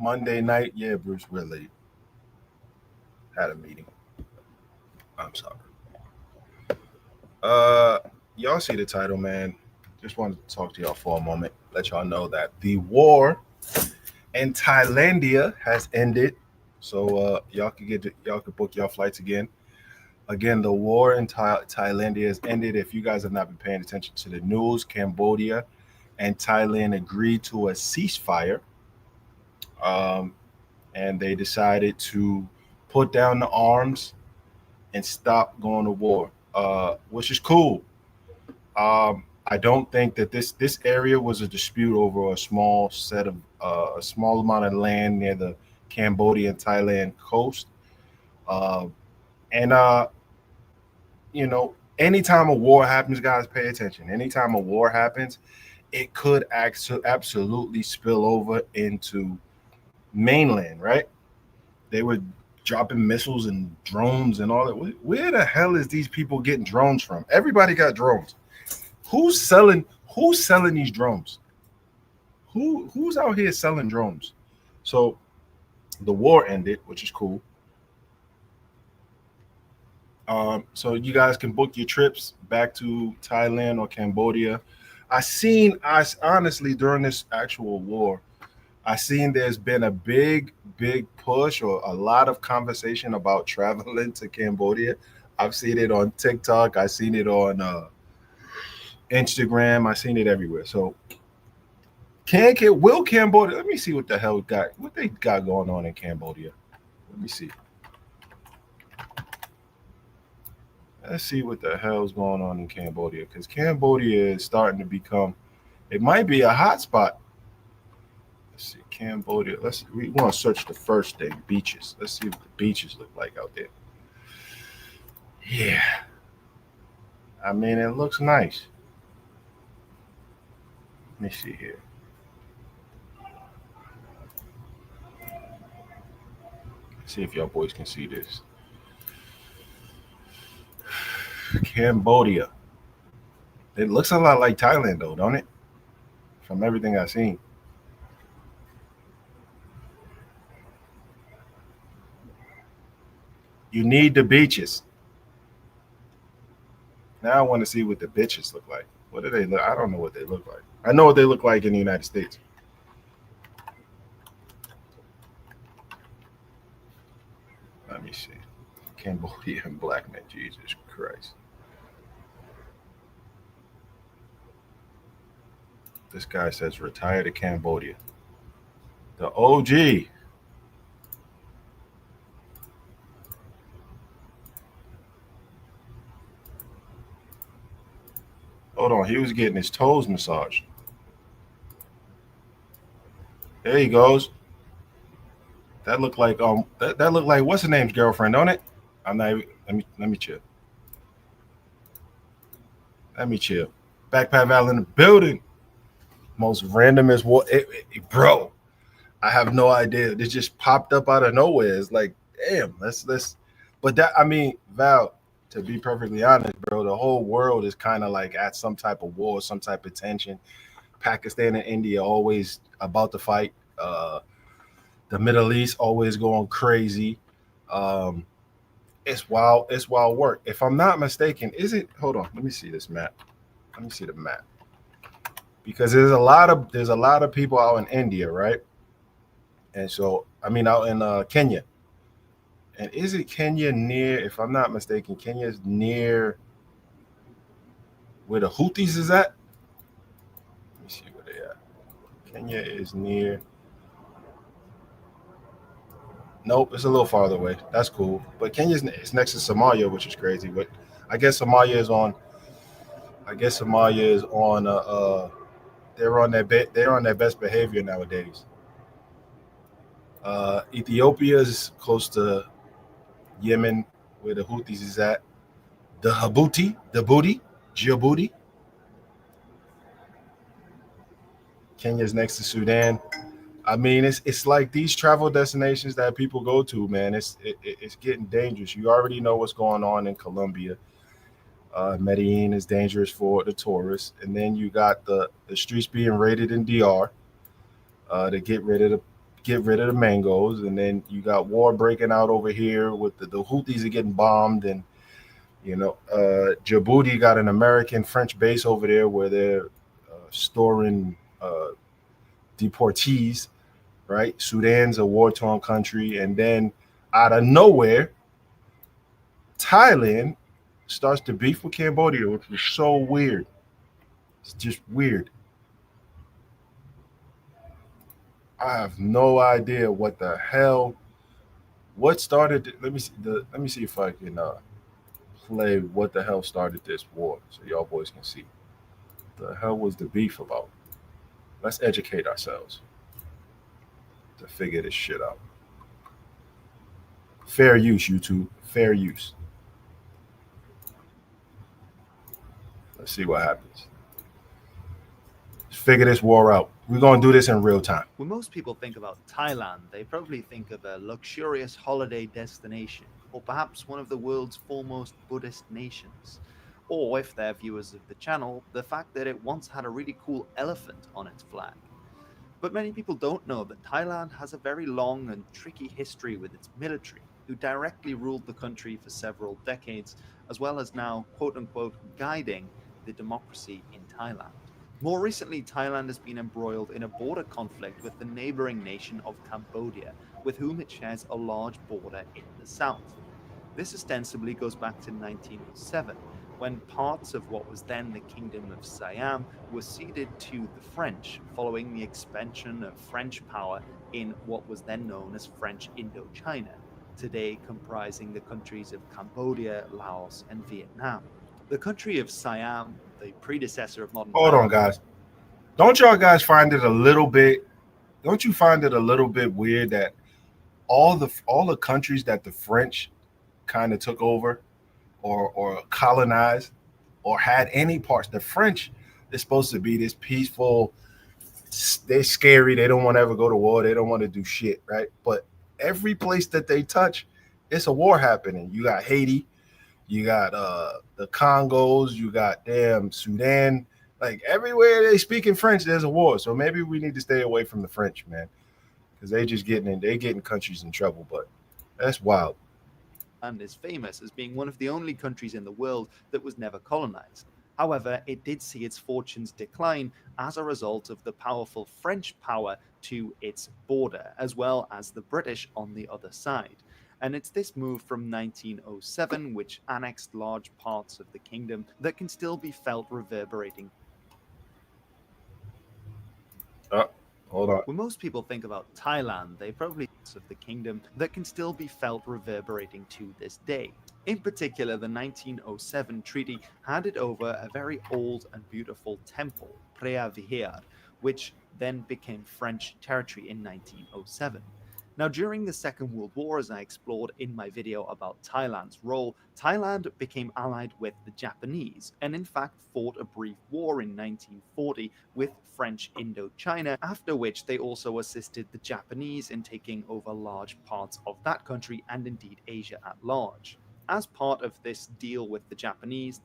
Monday night, yeah, Bruce Willis had a meeting. I'm sorry. Uh, y'all see the title, man. Just wanted to talk to y'all for a moment. Let y'all know that the war in Thailandia has ended. So y'all can book y'all flights again. Again, the war in Thailandia has ended. If you guys have not been paying attention to the news, Cambodia and Thailand agreed to a ceasefire, um, and they decided to put down the arms and stop going to war, which is cool. I don't think that this area was a dispute over a small set of a small amount of land near the Cambodia and Thailand coast. Uh, and anytime a war happens, guys, pay attention. Anytime a war happens, it could absolutely spill over into mainland, right? They were dropping missiles and drones and all that. Where the hell is these people getting drones from? Everybody got drones. Who's selling? Who's selling these drones? Who's out here selling drones? So the war ended, which is cool. So you guys can book your trips back to Thailand or Cambodia. I honestly during this actual war, I seen there's been a big push or a lot of conversation about traveling to Cambodia. I've seen it on TikTok. I've seen it on Instagram. I've seen it everywhere. So will Cambodia? Let me see what they got going on in Cambodia. Let me see. Let's see what the hell's going on in Cambodia because Cambodia is starting to become. It might be a hot spot. Let's see Cambodia. We want to search the first thing beaches. Let's see what the beaches look like out there. Yeah, I mean it looks nice. Let me see here. See if y'all boys can see this. Cambodia. It looks a lot like Thailand, though, don't it? From everything I've seen. You need the beaches. Now I want to see what the bitches look like. What do they look? I don't know what they look like. I know what they look like in the United States. Let me see. Cambodian black men. Jesus Christ. This guy says retire to Cambodia. The OG. Hold on. He was getting his toes massaged. There he goes. That looked like what's the name's girlfriend, don't it? I'm not even, let me chill. Let me chill. Backpack Val in the building. Most randomest what, bro. I have no idea. This just popped up out of nowhere. It's like, damn, let's. But that, I mean, Val. To be perfectly honest, bro, the whole world is kind of like at some type of war, some type of tension. Pakistan and India always about to fight. The Middle East always going crazy. Um, it's wild. It's wild work. If I'm not mistaken, is it? Hold on. Let me see this map. Let me see the map because there's a lot of people out in India, right? And so I mean out in Kenya. And is it Kenya near? If I'm not mistaken, Kenya is near where the Houthis is at. Let me see where they at. Kenya is near. Nope, it's a little farther away. That's cool. But Kenya's it's next to Somalia, which is crazy. But I guess Somalia is on. I guess Somalia is on. They're on their best behavior nowadays. Ethiopia is close to Yemen, where the Houthis is at. Djibouti. Kenya's next to Sudan. I mean, it's like these travel destinations that people go to, man. It's getting dangerous. You already know what's going on in Colombia. Medellin is dangerous for the tourists, and then you got the streets being raided in DR to get rid of the mangoes, and then you got war breaking out over here with the Houthis are getting bombed, and Djibouti got an American French base over there where they're storing deportees, right? Sudan's a war torn country, and then out of nowhere, Thailand starts to beef with Cambodia, which is so weird. It's just weird. I have no idea what the hell. What started? Let me see if I can play what the hell started this war, so y'all boys can see. The hell was the beef about? Let's educate ourselves to figure this shit out. Fair use, YouTube. Fair use. Let's see what happens. Let's figure this war out. We're gonna do this in real time. When most people think about Thailand, they probably think of a luxurious holiday destination, or perhaps one of the world's foremost Buddhist nations. Or, if they're viewers of the channel, the fact that it once had a really cool elephant on its flag. But many people don't know that Thailand has a very long and tricky history with its military, who directly ruled the country for several decades, as well as now, quote unquote, guiding the democracy in Thailand. More recently, Thailand has been embroiled in a border conflict with the neighboring nation of Cambodia, with whom it shares a large border in the south. This ostensibly goes back to 1907, when parts of what was then the Kingdom of Siam were ceded to the French following the expansion of French power in what was then known as French Indochina, today comprising the countries of Cambodia, Laos, and Vietnam. The country of Siam, the predecessor of modern Hold on, Thailand. guys. Don't y'all guys find it a little bit? Don't you find it a little bit weird that all the countries that the French kind of took over or colonized or had any parts, the French is supposed to be this peaceful. They're scary. They don't want to ever go to war. They don't want to do shit, right? But every place that they touch, it's a war happening. You got Haiti, you got the Congos, you got damn Sudan. Like everywhere they speak in French, there's a war. So maybe we need to stay away from the French, man, because they getting countries in trouble. But that's wild. And is famous as being one of the only countries in the world that was never colonized. However, it did see its fortunes decline as a result of the powerful French power to its border, as well as the British on the other side. And it's this move from 1907, which annexed large parts of the kingdom, that can still be felt reverberating. Uh, hold on. When most people think about Thailand, they probably think of the kingdom that can still be felt reverberating to this day. In particular, the 1907 treaty handed over a very old and beautiful temple, Preah Vihear, which then became French territory in 1907. Now, during the Second World War, as I explored in my video about Thailand's role, Thailand became allied with the Japanese and, in fact, fought a brief war in 1940 with French Indochina, after which they also assisted the Japanese in taking over large parts of that country and indeed Asia at large. As part of this deal with the Japanese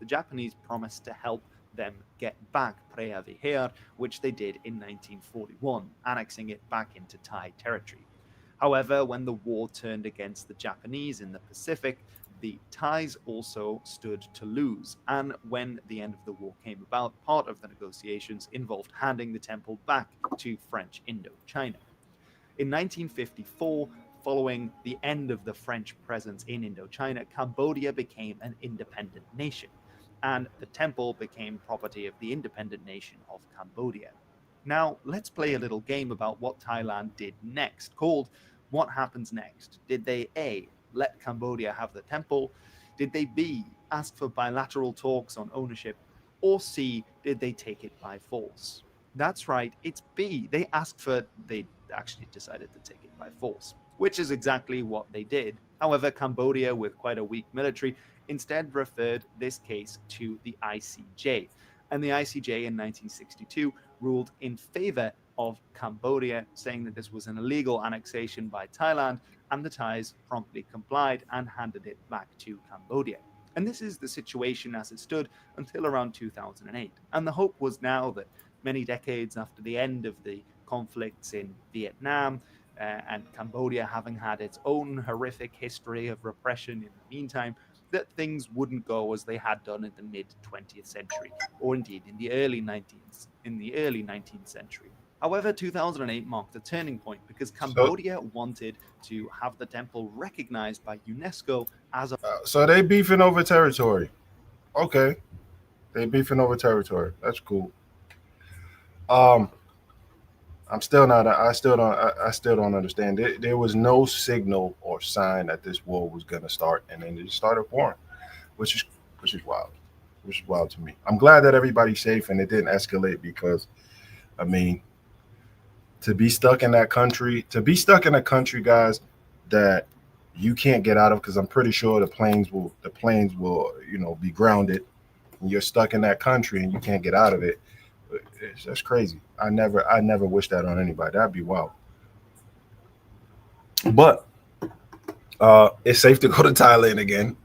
promised to help them get back Preah Vihear, which they did in 1941, annexing it back into Thai territory. However, when the war turned against the Japanese in the Pacific, the Thais also stood to lose. And when the end of the war came about, part of the negotiations involved handing the temple back to French Indochina. In 1954, following the end of the French presence in Indochina, Cambodia became an independent nation, and the temple became property of the independent nation of Cambodia. Now, let's play a little game about what Thailand did next, called What Happens Next? Did they A, let Cambodia have the temple? Did they B, ask for bilateral talks on ownership? Or C, did they take it by force? That's right, it's B. They actually decided to take it by force, which is exactly what they did. However, Cambodia, with quite a weak military, instead referred this case to the ICJ. And the ICJ in 1962 ruled in favor of Cambodia, saying that this was an illegal annexation by Thailand, and the Thais promptly complied and handed it back to Cambodia. And this is the situation as it stood until around 2008. And the hope was now that many decades after the end of the conflicts in Vietnam, and Cambodia having had its own horrific history of repression in the meantime, that things wouldn't go as they had done in the mid 20th century, or indeed in the early 19th century. However, 2008 marked a turning point because So, Cambodia wanted to have the temple recognized by UNESCO as a so they beefing over territory. Okay, they beefing over territory. That's cool. Um, I'm still not. I still don't. I still don't understand. There was no signal or sign that this war was gonna start, and then it just started pouring, which is which is wild. Which is wild to me. I'm glad that everybody's safe and it didn't escalate because, I mean, to be stuck in a country, guys, that you can't get out of because I'm pretty sure the planes will be grounded, and you're stuck in that country and you can't get out of it. That's crazy. I never wish that on anybody. That'd be wild. But it's safe to go to Thailand again.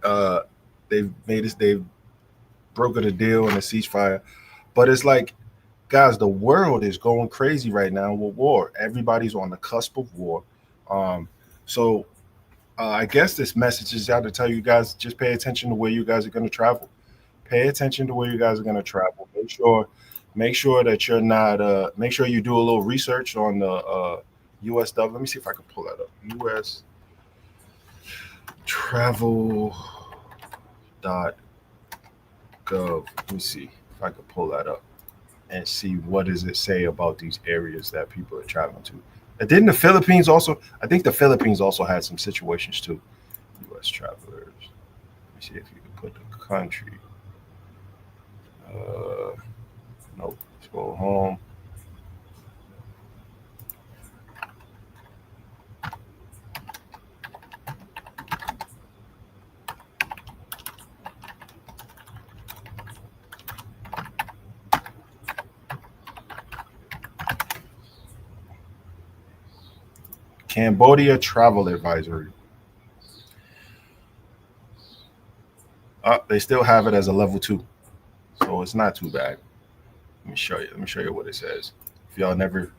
They've broken a deal and a ceasefire, but it's like, guys, the world is going crazy right now with war. Everybody's on the cusp of war. Um, so I guess this message is out to tell you guys, just pay attention to where you guys are going to travel. Pay attention to where you guys are going to travel. Make sure that you're not. Make sure you do a little research on the U.S. stuff. Let me see if I can pull that up. U.S. travel dot gov. Let me see if I can pull that up and see what does it say about these areas that people are traveling to. And didn't the Philippines also? I think the Philippines also had some situations too. U.S. travelers. Let me see if you can put the country. Uh, nope. Let's go home. Cambodia travel advisory. They still have it as a level 2, so it's not too bad. Let me show you. Let me show you what it says. If y'all never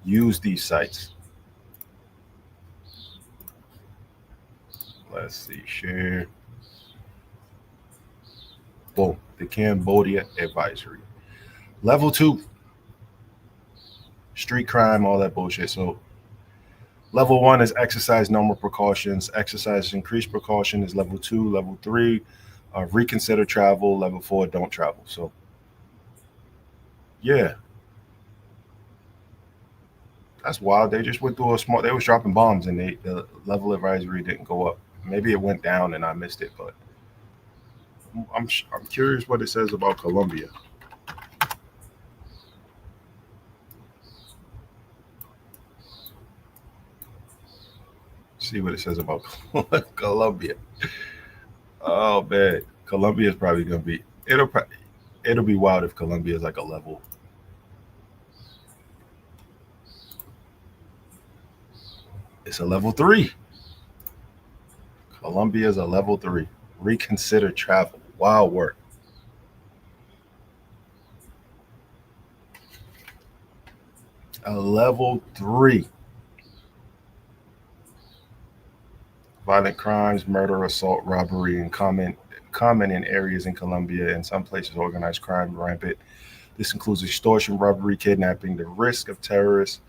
use these sites, let's see. Share. Boom. The Cambodia advisory. Level 2, street crime, all that bullshit. So level 1 is exercise normal precautions. Exercise increased precaution is level 2. Level 3, reconsider travel. Level 4, don't travel. So yeah, that's wild. They just went through a small. They was dropping bombs, and the level advisory didn't go up. Maybe it went down, and I missed it. But I'm curious what it says about Colombia. See what it says about Colombia. Oh man, Colombia is probably gonna be. It'll be wild if Colombia is like a level. It's a level 3. Colombia is a level 3. Reconsider travel. Wild work. A level 3. Violent crimes, murder, assault, robbery, and common in areas in Colombia. In some places, organized crime rampant. This includes extortion, robbery, kidnapping, the risk of terrorist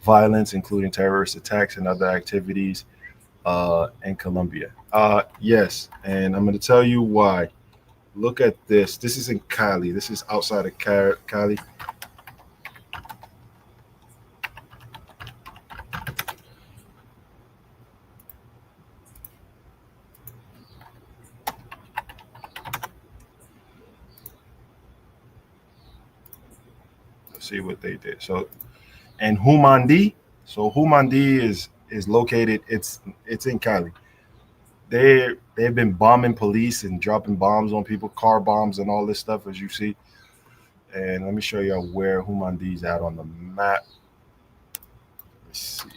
violence, including terrorist attacks and other activities in Colombia. Yes, and I'm going to tell you why. Look at this. This is in Cali. This is outside of Cali. Let's see what they did. So, and Humandi. So Humandi is located. It's in Cali. They've been bombing police and dropping bombs on people, car bombs and all this stuff, as you see. And let me show you where Humandi's at on the map. Let's see.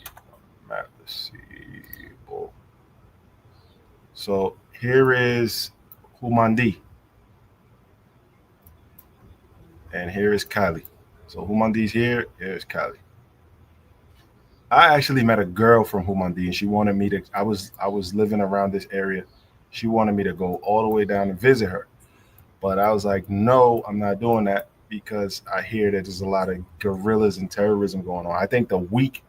Map. Let's see. Oh. So here is Humandi, and here is Cali. So Humandi's here. Here's Cali. I actually met a girl from Humandi, and she wanted me to. I was living around this area. She wanted me to go all the way down and visit her, but I was like, no, I'm not doing that because I hear that there's a lot of guerrillas and terrorism going on. I think the week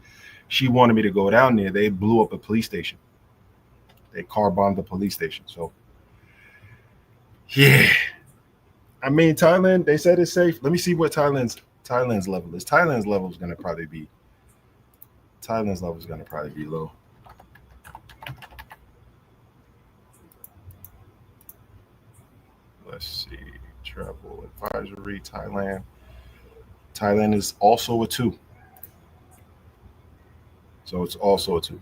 she wanted me to go down there, they blew up a police station. They car bombed the police station. So yeah, I mean Thailand. They said it's safe. Let me see what Thailand's level is. Thailand's level is going to probably be low. Let's see. Travel advisory, Thailand. Thailand is also a 2. So it's also a 2.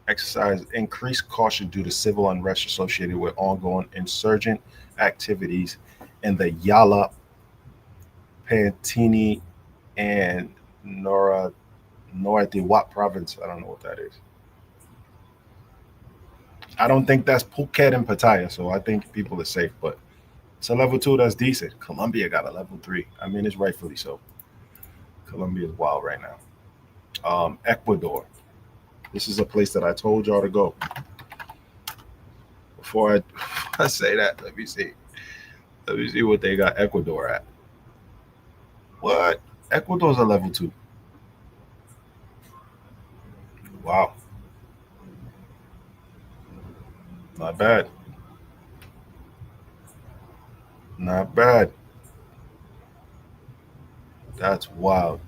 Exercise increased caution due to civil unrest associated with ongoing insurgent activities in the Yala, Pantini, and Northern province. I don't know what that is. I don't think that's Phuket and Pattaya, so I think people are safe. But it's a level 2 that's decent. Colombia got a level 3. I mean, it's rightfully so. Colombia is wild right now. Ecuador. This is a place that I told y'all to go. Before I say that, let me see. Let me see what they got Ecuador at. What? Ecuador's a level 2. Wow. Not bad. Not bad. That's wild.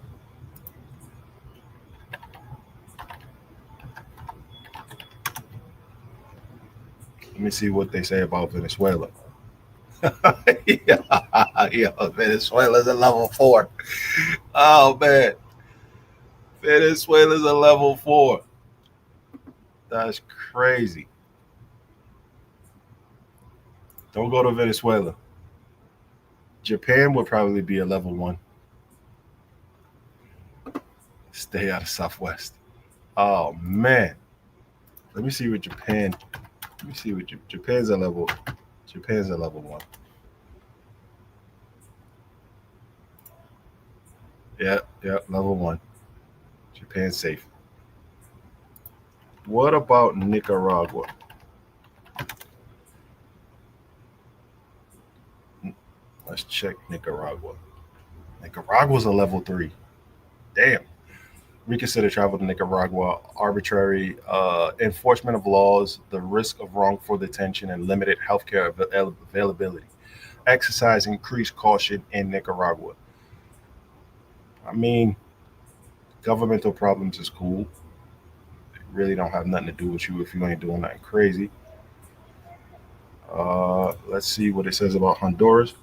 Let me see what they say about Venezuela. Yeah, Venezuela's a level 4. Oh man, Venezuela's a level 4. That's crazy. Don't go to Venezuela. Japan would probably be a level 1. Stay out of Southwest. Oh man, let me see what Japan. Let me see what Japan's a level. Japan's a level 1. Yeah, level 1. Japan's safe. What about Nicaragua? Let's check Nicaragua. Nicaragua's a level 3. Damn. Reconsider travel to Nicaragua. Arbitrary enforcement of laws, the risk of wrongful detention, and limited healthcare availability. Exercise increased caution in Nicaragua. I mean, governmental problems is cool. They really don't have nothing to do with you if you ain't doing nothing crazy. Let's see what it says about Honduras.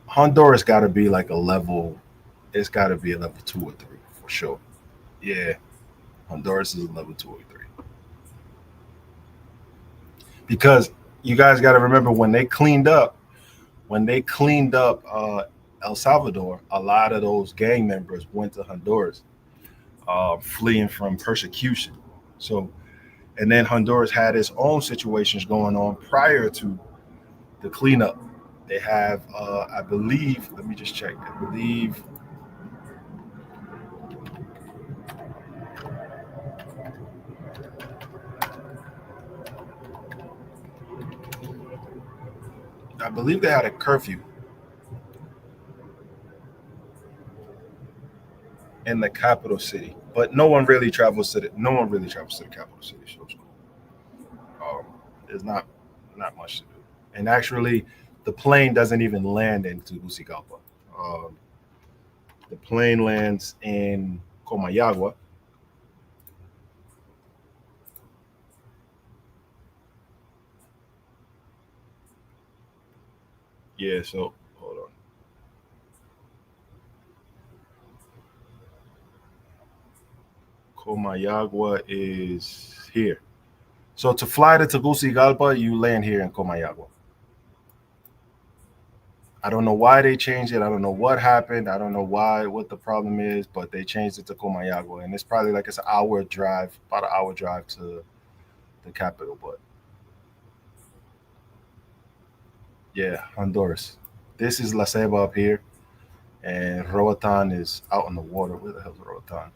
Honduras got to be like a level. It's got to be a level 2 or 3 for sure. Yeah, Honduras is a level 2 or 3 because you guys got to remember when they cleaned up El Salvador, a lot of those gang members went to Honduras, fleeing from persecution. So, and then Honduras had its own situations going on prior to the cleanup. They have, I believe, let me just check. I believe they had a curfew in the capital city, but no one really travels to the capital city. So it's cool. There's not much to do, and actually, the plane doesn't even land in Tegucigalpa. Um, the plane lands in Comayagua. Yeah, so hold on. Comayagua is here. So to fly to Tegucigalpa, you land here in Comayagua. I don't know why they changed it. I don't know what happened. I don't know what the problem is, but they changed it to Comayagua, and it's probably like it's an hour drive, about an hour drive to the capital. But yeah, Honduras. This is La Ceiba up here, and Roatan is out on the water. Where the hell's Roatan?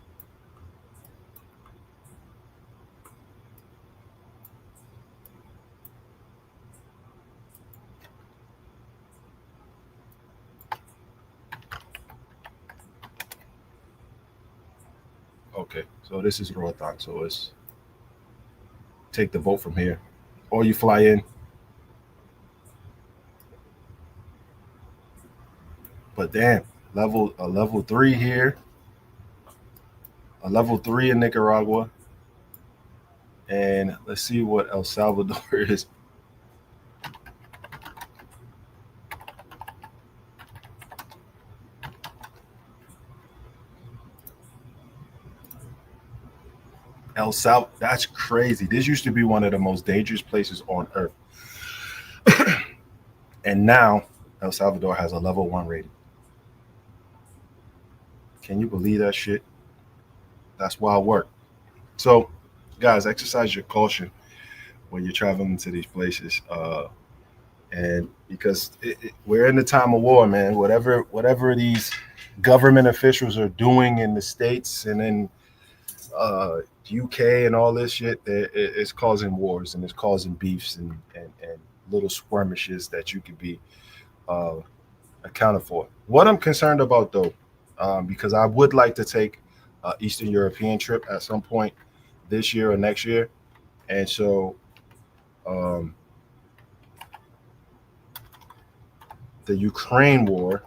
Okay, so this is Roatan. So it's take the boat from here, or you fly in. But damn, level 3 here, a level 3 in Nicaragua, and let's see what El Salvador is. That's crazy. This used to be one of the most dangerous places on earth, and now El Salvador has a level 1 rating. Can you believe that shit? That's wild work. So, guys, exercise your caution when you're traveling to these places. And because we're in the time of war, man. Whatever these government officials are doing in the states and in UK and all this shit, it's causing wars and it's causing beefs and little skirmishes that you could be uh, accounted for. What I'm concerned about, though, because I would like to take an Eastern European trip at some point this year or next year, and so um, the Ukraine war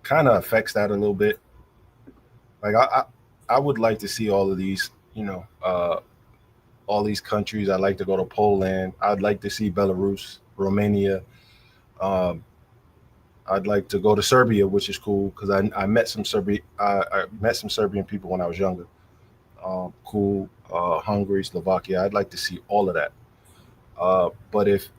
kind of affects that a little bit. Like I would like to see all of these, all these countries. I'd like to go to Poland. I'd like to see Belarus, Romania. Um, I'd like to go to Serbia, which is cool because I met some I met some Serbian people when I was younger. Cool. Hungary, Slovakia. I'd like to see all of that. But if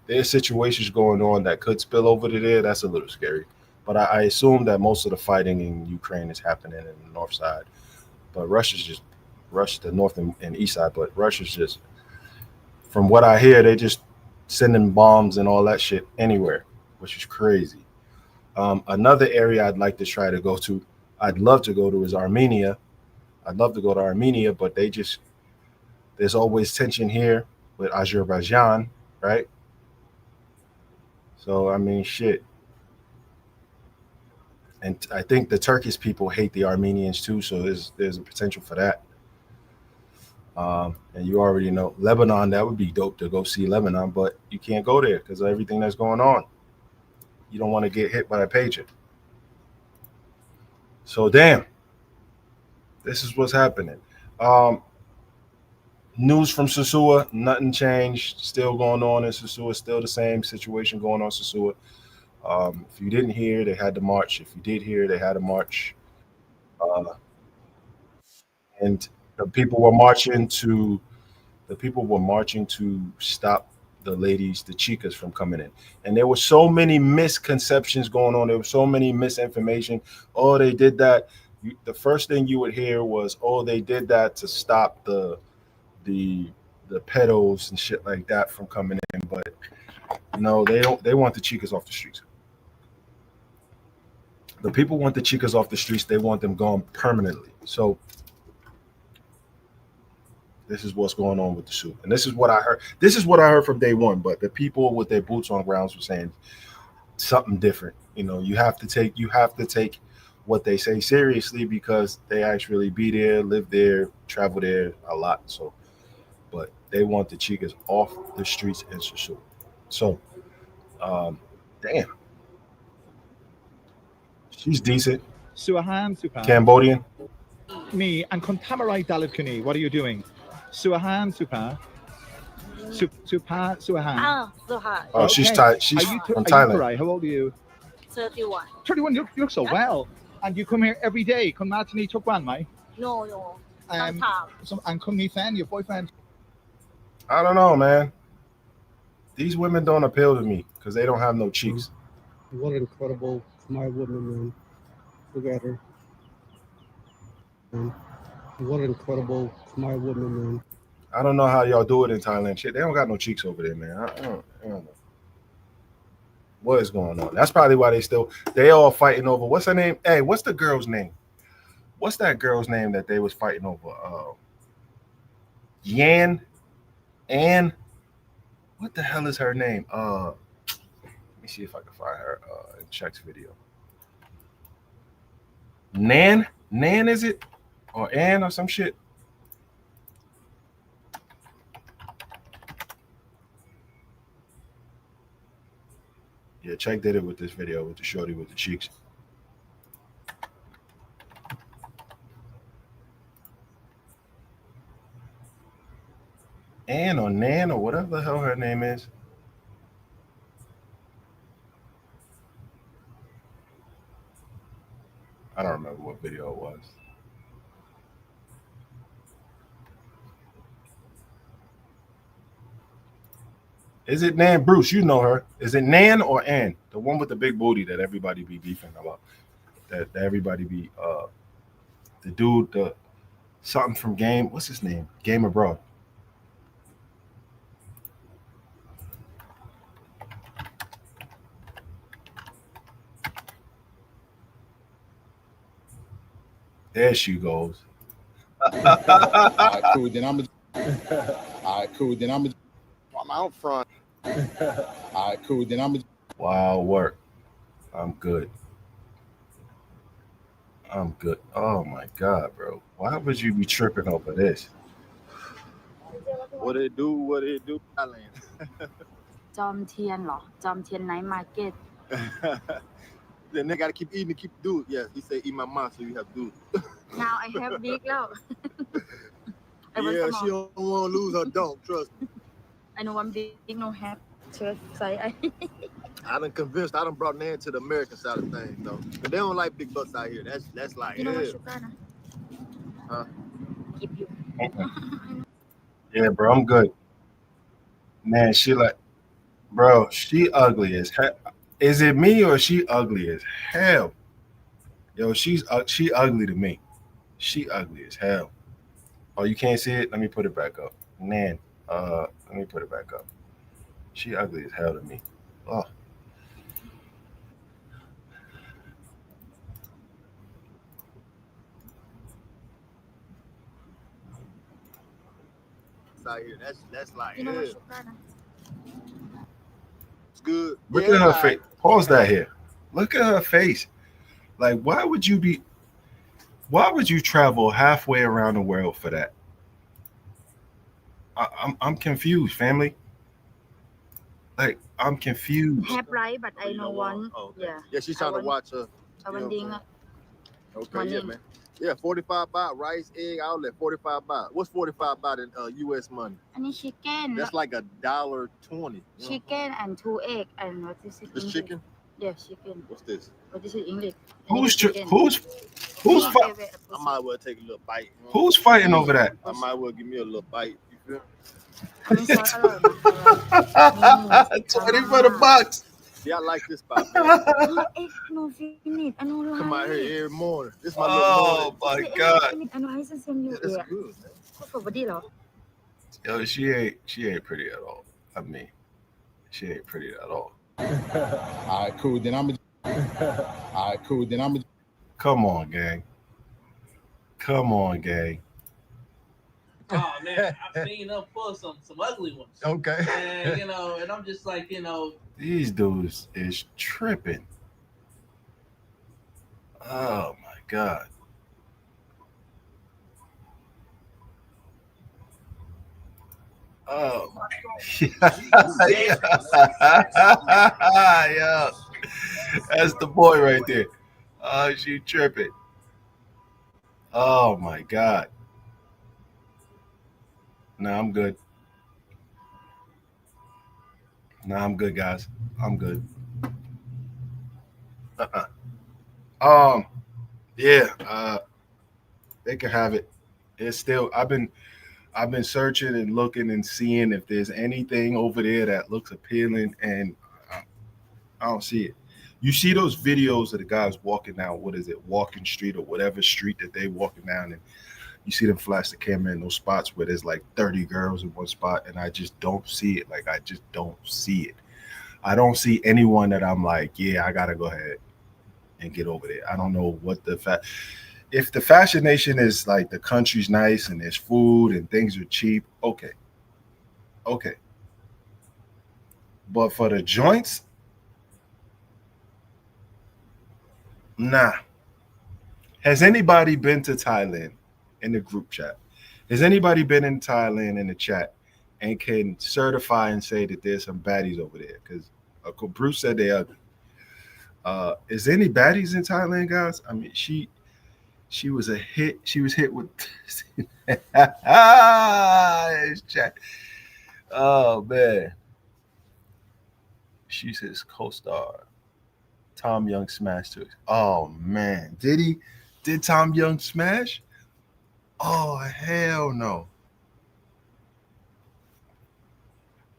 there's situations going on that could spill over to there, that's a little scary. But I assume that most of the fighting in Ukraine is happening in the north side. But Russia's just Russia, the north and east side. But Russia's just, from what I hear, they just sending bombs and all that shit anywhere, which is crazy. Another area I'd like to try to go to, I'd love to go to, is Armenia. I'd love to go to Armenia, but There's always tension here with Azerbaijan, right? So I mean, shit. And I think the Turkish people hate the Armenians too. So there's a potential for that. And you already know Lebanon. That would be dope to go see Lebanon, but you can't go there because of everything that's going on. You don't want to get hit by a pager. So damn, this is what's happening. News from Sosua, nothing changed. Still going on in Sosua. Still the same situation going on in Sosua. If you didn't hear, they had the march. If you did hear, they had a march. Uh, and the people were marching to stop the ladies, the chicas, from coming in. And there were so many misconceptions going on. There was so many misinformation. Oh, they did that. The first thing you would hear was, oh, they did that to stop the the pedos and shit like that from coming in. But no, they don't. They want the chicas off the streets. The people want the chicas off the streets. They want them gone permanently. So this is what's going on with the suit, and this is what I heard. This is what I heard from day one. But the people with their boots on grounds were saying something different. You know, you have to take what they say seriously because they actually be there, live there, travel there a lot. So, but they want the chicas off the streets in Sosua. So, damn, she's decent. Suahan, Supa. Cambodian. Me and Contamarai Dalit Kuni. What are you doing? Suahan, Supa. Supa, Suahan. Ah, Suha. Oh, she's Okay. She's Are you, from are you Thailand. Karai? How old are you? 31. 31. You look so well. And you come here every day. Come Martini Tukwan, mate. No. Sometimes. And come Nathan, your boyfriend. I don't know, man. These women don't appeal to me because they don't have no cheeks. What an incredible Khmer woman, man. Look at her. What an incredible Khmer woman, man. I don't know how y'all do it in Thailand. Shit, they don't got no cheeks over there, man. I don't know. What is going on? That's probably why they all fighting over. What's her name? Hey, what's the girl's name? What's that girl's name that they was fighting over? Yan? Ann? What the hell is her name? Let me see if I can find her in Chuck's video. Nan? Nan is it? Or Ann or some shit? Yeah, Chuck did it with this video with the shorty with the cheeks. Ann or Nan or whatever the hell her name is. I don't remember what video it was. Is it Nan? Bruce, you know her. Is it Nan or Ann? The one with the big booty that everybody be beefing about. That everybody be the dude, the something from Game. What's his name? Game Abroad. There she goes. All right, cool. Then I'm out front. All right, cool. Then Wow, work. I'm good. Oh my God, bro. Why would you be tripping over this? What it do, Thailand. จอมเทียนเหรอ จอมเทียนไนท์มาร์เก็ต Then they gotta keep eating to keep do. Yes, he said eat my mouth, so you have do. now I have big แล้ว I want Yeah, some she more. don't want to lose her dog. Trust me. I know one big no have shirt size I done convinced. I done brought Nan to the American side of things, though. But they don't like big butts out here. That's like you know what hell. sugar นะ Huh? keep you Yeah, bro, I'm good. Man, she like, bro, she ugly as hell. Is it me or she ugly as hell? Yo, she ugly to me. She ugly as hell. Oh, you can't see it? Let me put it back up. Nan, let me put it back up. She ugly as hell to me. Oh. out here. That's like, You know yeah, what sugar na? it's good. Look Yeah, at her alright. face. Pause that here. Look at her face. Like, why would you travel halfway around the world for that? I'm confused, family. Like, I'm confused. Have right, but I You know want- one. oh, okay. Yeah. Yeah, she's I trying to want- watch her. I You want know ding. what Okay, Money. yeah, man. Yeah, 45 baht, rice, egg, outlet, 45 baht. What's 45 baht in US money? And then chicken. That's like $1.20. Chicken and 2 egg and what is it? This English? chicken? Yeah, chicken. What's this? What is it English? Who's chicken? who's Wait, fi- wait, I might as well take a little bite. You know? who's fighting over that? I might as well give me a little bite. You feel? อันนี้ซอสอร่อยมากเลย 20 for the box. See, I like this spot, man. เอ็กโนฟินิตอนุไล Come out here every morning. This is my little Oh morning. my god. อนุไลซ์เซนยู Yeah, เอีย that's good, man. ก็สวัสดีเหรอ Yo, she ain't pretty at all. I mean, she ain't pretty at all. All right, cool. Then I'm. Come on, gang. Come on, gang. Oh man, I've seen her pull some ugly ones. Okay. And and I'm just like, These dudes is tripping. Oh my god. Oh my yeah. That's the boy right there. Oh, she tripping. Oh my god. Nah, I'm good. Nah, I'm good, guys. I'm good. Yeah, they can have it. It's still I've been searching and looking and seeing if there's anything over there that looks appealing, and I don't see it. You see those videos of the guys walking down, what is it, Walking Street or whatever street that they walking down, and you see them flash the camera in those spots where there's like 30 girls in one spot, and I just don't see it. Like, I just don't see it. I don't see anyone that I'm like, yeah, I gotta go ahead and get over there. I don't know what if the Fashion Nation is like the country's nice and there's food and things are cheap, okay. But for the joints, nah. Has anybody been to Thailand in the group chat? Has anybody been in Thailand in the chat and can certify and say that there's some baddies over there? Because Bruce said they ugly. Is there any baddies in Thailand, guys? I mean, she was a hit. She was hit with it's chat. Oh man. She's his co-star. Tom Young smashed her. Oh man. Did he? Did Tom Young smash? Oh hell no.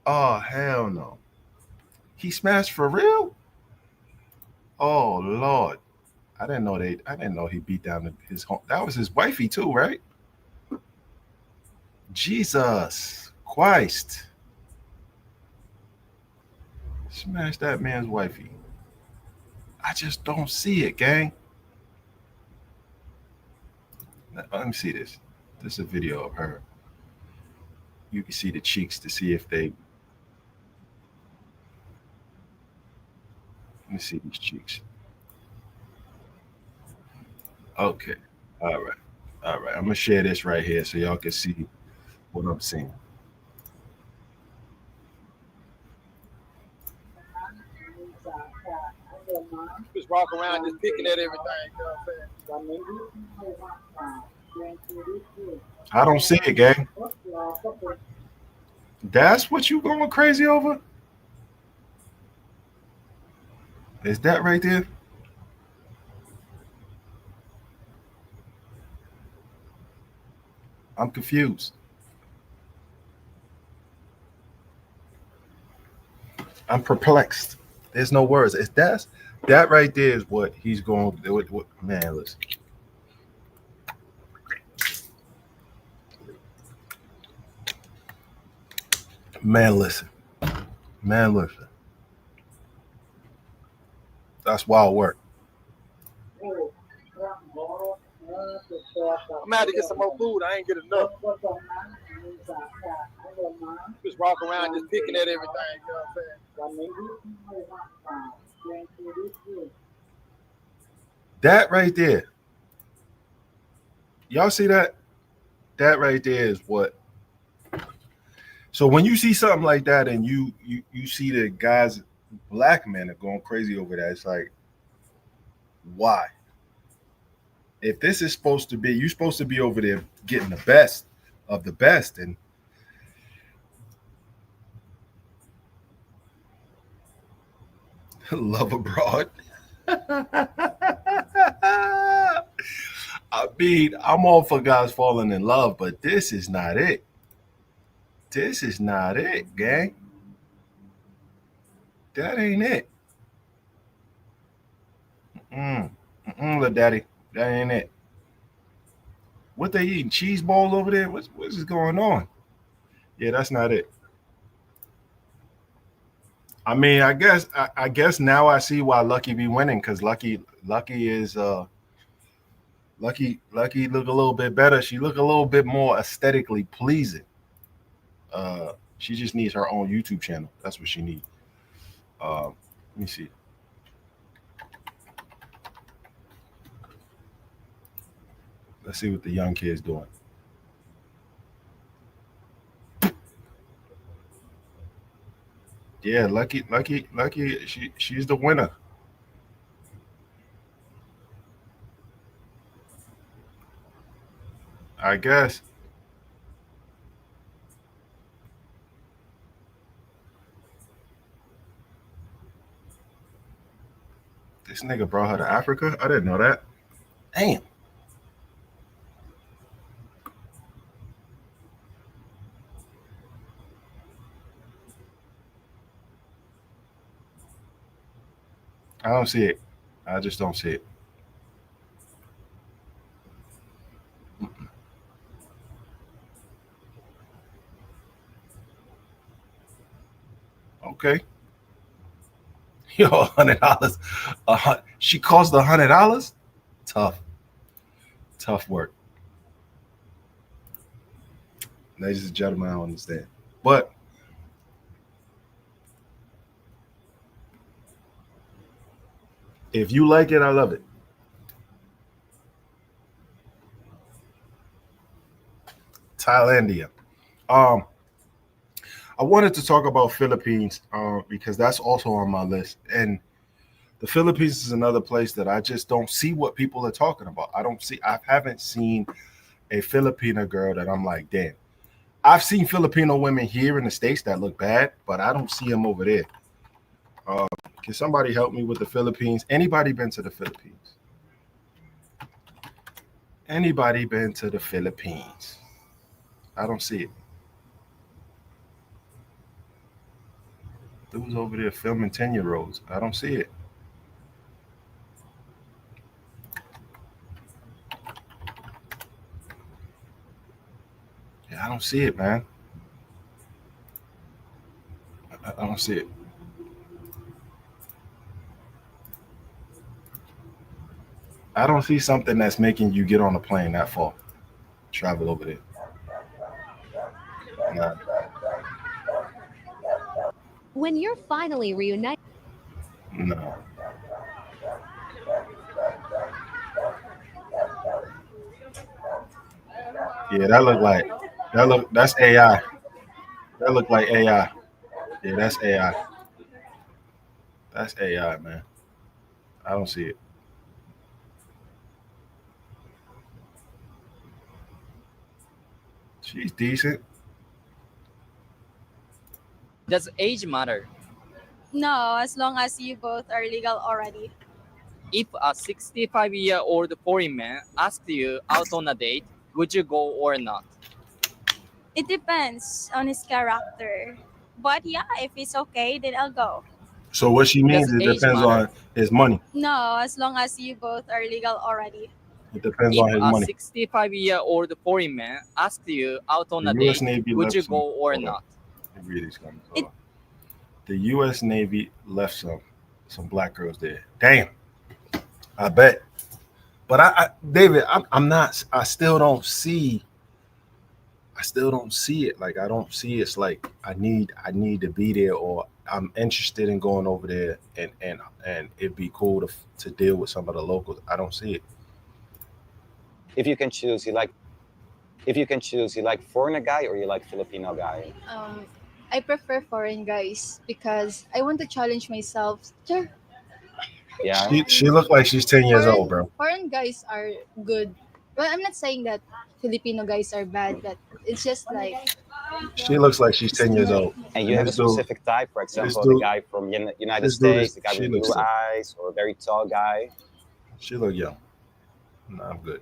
Oh hell no. He smashed for real? Oh Lord. I didn't know he beat down his home. That was his wifey too, right? Jesus Christ. Smash that man's wifey. I just don't see it, gang. Let me see this. This is a video of her. You can see the cheeks to see if they. Let me see these cheeks. Okay. All right. I'm gonna share this right here so y'all can see what I'm seeing. Just walk around just picking at everything. You know what I'm saying? I don't see it, gang. That's what you going crazy over? Is that right there? I'm confused. I'm perplexed. There's no words. That right there is what he's going to do. Man, listen. Man, listen. That's wild work. I'm gonna have to get some more food. I ain't get enough. Just walk around just picking at everything. You know what I'm saying? That right there. Y'all see that? That right there is what. So when you see something like that and you see the guys, black men are going crazy over that, it's like, why? If this is supposed to be, you're supposed to be over there getting the best of the best, and love abroad. I mean, I'm all for guys falling in love, but this is not it. This is not it, gang. That ain't it. Little daddy, that ain't it. What they eating? Cheese balls over there? What's going on? Yeah, that's not it. I mean, I guess now I see why Lucky be winning, because Lucky is Lucky look a little bit better. She look a little bit more aesthetically pleasing. She just needs her own YouTube channel. That's what she needs. Let me see. Let's see what the young kid's doing. Yeah, Lucky, she's the winner. I guess. This nigga brought her to Africa? I didn't know that. Damn. I don't see it. I just don't see it. Okay. Yo, $100. She cost $100? Tough work. Ladies and gentlemen, I don't understand. But if you like it, I love it. Thailandia. I wanted to talk about Philippines because that's also on my list. And the Philippines is another place that I just don't see what people are talking about. I haven't seen a Filipino girl that I'm like, damn. I've seen Filipino women here in the States that look bad, but I don't see them over there. Can somebody help me with the Philippines? Anybody been to the Philippines? Anybody been to the Philippines? I don't see it. Dude's over there filming 10-year-olds. I don't see it. Yeah, I don't see it, man. I don't see it. I don't see something that's making you get on a plane that far. Travel over there. Nah. When you're finally reunited. No. Yeah, that's AI. That look like AI. Yeah, that's AI. That's AI, man. I don't see it. She's decent. Does age matter? No, as long as you both are legal already. If a 65-year-old foreign man asked you out on a date, would you go or not? It depends on his character. But yeah, if it's okay, then I'll go. So what she means, it depends on his money. No, as long as you both are legal already. It depends on his money. If a 65-year-old foreign man asked you out on a date, would you go or not? Read these comments. The U.S. Navy left some black girls there. Damn, I bet. But David, I'm not. I still don't see I still don't see it. Like I don't see it's like I need to be there, or I'm interested in going over there, and it'd be cool to deal with some of the locals. I don't see it. If you can choose, you like foreigner guy or you like Filipino guy? I prefer foreign guys because I want to challenge myself. Sure. Yeah. She look like she's 10 years old, bro. Foreign guys are good. Well, I'm not saying that Filipino guys are bad, but it's just like She looks like she's 10 years old. And you have a specific type, for example, the guy from United States, the guy with blue eyes, or a very tall guy. She look young. No, I'm good.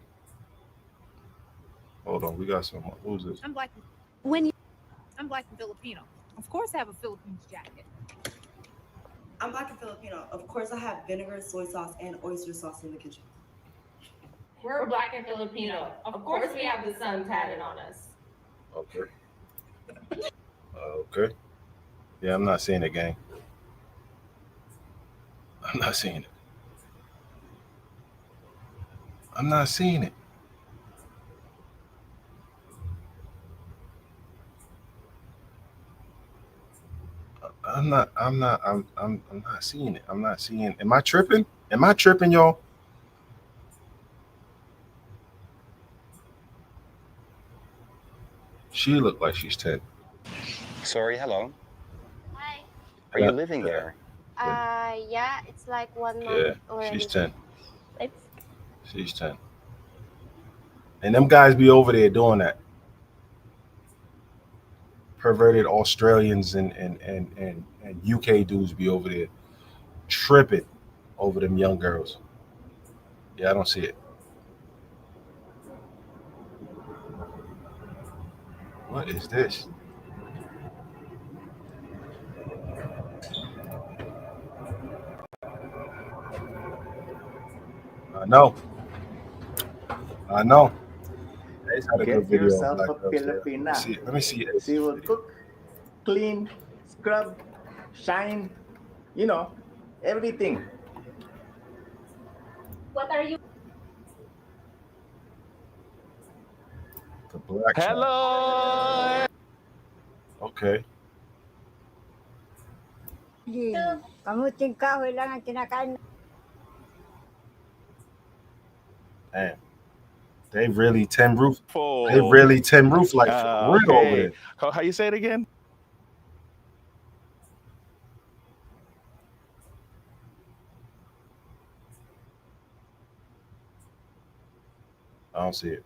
Hold on, we got some. Who's this? I'm black. I'm black and Filipino. Of course, I have a Philippines jacket. I'm black and Filipino. Of course, I have vinegar, soy sauce, and oyster sauce in the kitchen. We're black and Filipino. Of course, we have the sun tatted on us. Okay. Okay. Yeah, I'm not seeing it, gang. I'm not seeing it. I'm not seeing it. I'm not seeing it. I'm not seeing. Am I tripping? Am I tripping, y'all? She looked like she's 10. Sorry, hello. Hi. Are you living here? Yeah, it's like 1 month Yeah, already. she's 10. It's She's 10. And them guys be over there doing that. Perverted Australians and UK dudes be over there tripping over them young girls. Yeah, I don't see it. What is this? I know. They had a Get good video of yourself Black a girls there. Filipina. Let me see it. She will cook, clean, scrub, shine, everything. What are you? The black. Hello. Okay. Kamuting kahoy lang ang kinakain. Damn. They really 10 roof. They really 10 roof like for real over there. How you say it again? I don't see it.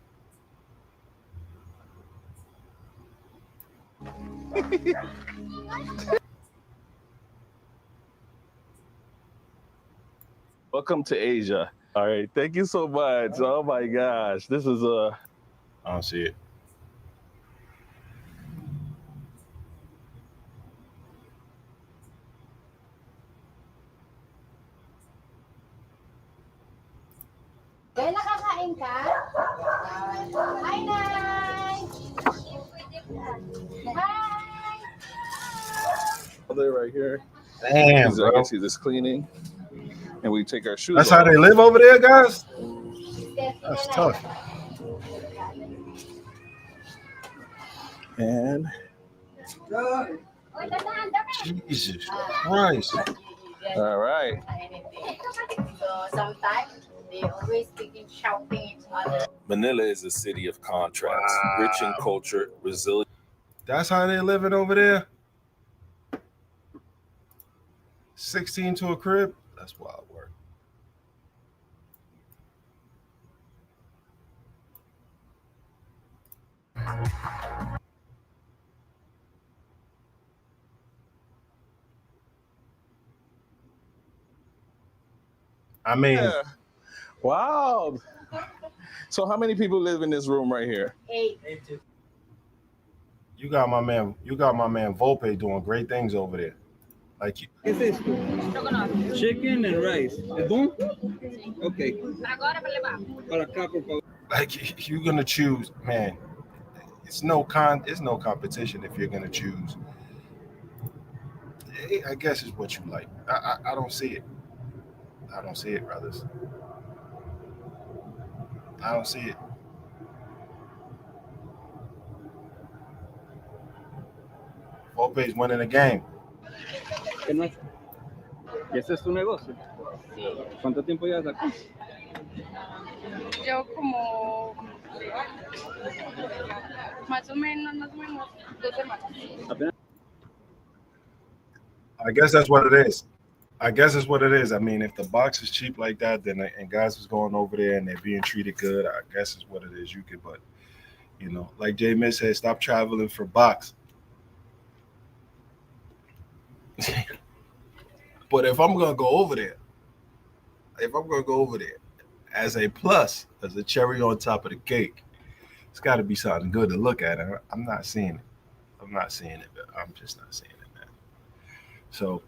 Welcome to Asia. All right, thank you so much. Oh my gosh, this is I don't see it. Kaya nakakain ka? Hi, Nay! Hi! They're right here. Damn, I bro. guess he's just cleaning, and we take our shoes That's off. how they live over there, guys? That's tough. And Jesus Christ. all right. So sometimes they always speaking, shouting each other. Manila is a city of contrasts, rich in culture, resilient. That's how they living over there? 16 to a crib? That's wild work. I mean, Yeah. Wow. So how many people live in this room right here? 8. you got my man Volpe doing great things over there. Like ¿Qué es esto? Chicken and rice. ¿Es bon? Okay. Para acá, por favor. like you're gonna choose, man. It's no competition if you're gonna choose. I guess it's what you like. I don't see it. I don't see it, brothers. I don't see it. Volpe's winning the game. ¿Qué no es? ¿Y ese es tu negocio? Sí. ¿Cuánto tiempo llevas acá? Yo como más o menos 2 semanas. Apenas. I guess that's what it is. I guess it's what it is. I mean, if the box is cheap like that, then and guys is going over there and they're being treated good, I guess it's what it is. You could, but you know, like J Miss said, stop traveling for box. But if I'm gonna go over there, as a plus, as a cherry on top of the cake, it's got to be something good to look at. And I'm not seeing it. I'm just not seeing it, man. So,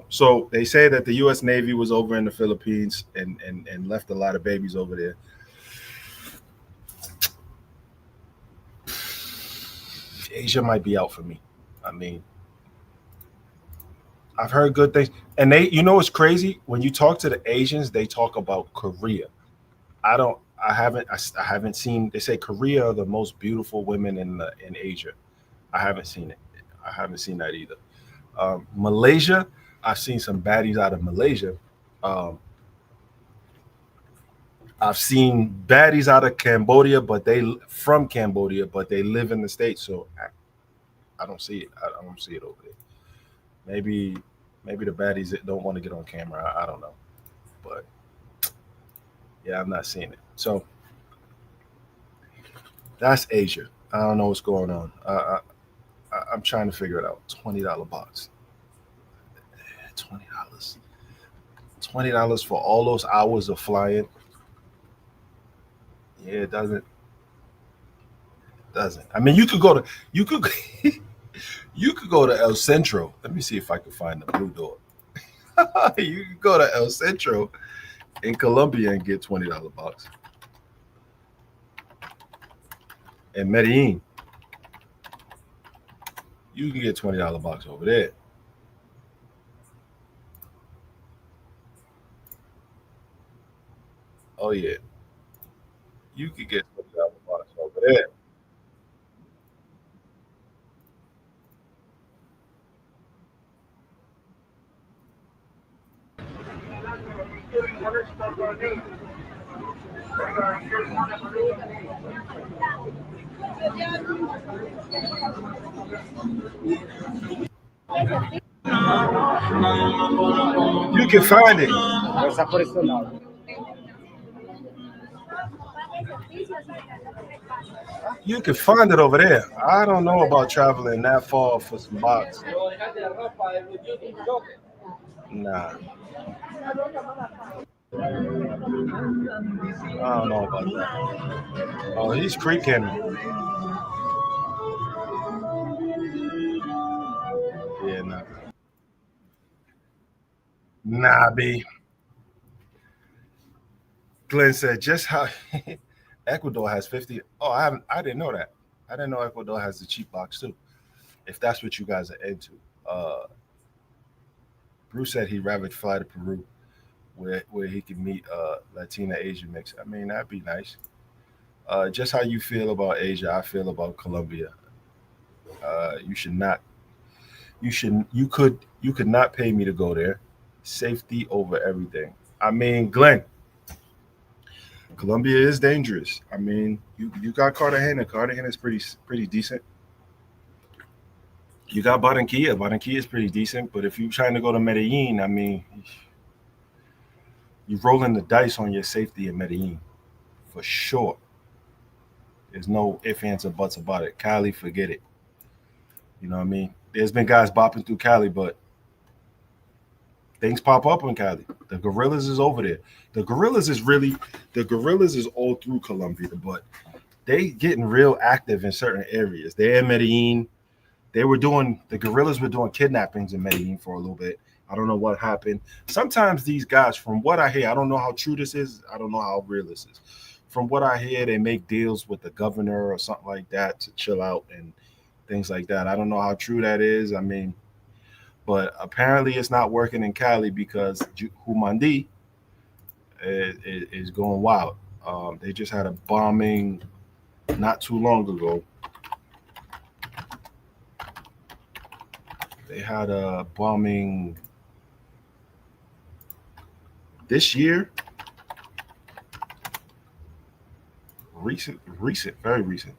so they say that the U.S. Navy was over in the Philippines and left a lot of babies over there. Asia might be out for me. I mean, I've heard good things, and you know, what's crazy when you talk to the Asians, they talk about Korea. I haven't seen. They say Korea are the most beautiful women in Asia. I haven't seen it. I haven't seen that either. Malaysia, I've seen some baddies out of Malaysia. I've seen baddies out of Cambodia, but they live in the States, so I don't see it. I don't see it over there. Maybe the baddies that don't want to get on camera. I don't know, but yeah, I'm not seeing it. So that's Asia. I don't know what's going on. I'm trying to figure it out. $20 box. $20 for all those hours of flying. Yeah, it doesn't. I mean, you could go to El Centro. Let me see if I can find the blue door. You could go to El Centro in Colombia and get $20 box. In Medellin, you can get $20 box over there. Oh yeah, you could get $20 box over there. You can find it. You can find it over there. I don't know about traveling that far for some box. Nah. I don't know about that. Oh, he's creaking. Yeah, nah. Nah, B. Glenn said just how Ecuador has 50. Oh, I didn't know that. I didn't know Ecuador has the cheap box too. If that's what you guys are into. Bruce said he'd rather fly to Peru where he could meet Latina Asian mix. I mean, that'd be nice. Just how you feel about Asia, I feel about Colombia. You could not pay me to go there. Safety over everything. I mean, Glenn, Colombia is dangerous. I mean, you got Cartagena. Cartagena is pretty decent. You got Barranquilla. Barranquilla is pretty decent. But if you're trying to go to Medellin, I mean, you're rolling the dice on your safety in Medellin for sure. There's no ifs, ands, or buts about it. Cali, forget it. You know what I mean? There's been guys bopping through Cali, but things pop up in Cali. The Gorillas is over there. The Gorillas is all through Colombia, but they getting real active in certain areas. They're in Medellin. The Gorillas were doing kidnappings in Medellin for a little bit. I don't know what happened. Sometimes these guys, from what I hear, I don't know how true this is. I don't know how real this is. From what I hear, they make deals with the governor or something like that to chill out and things like that. I don't know how true that is. I mean, but apparently it's not working in Cali because Humandi is going wild. They just had a bombing not too long ago. They had a bombing this year. Recent, very recent.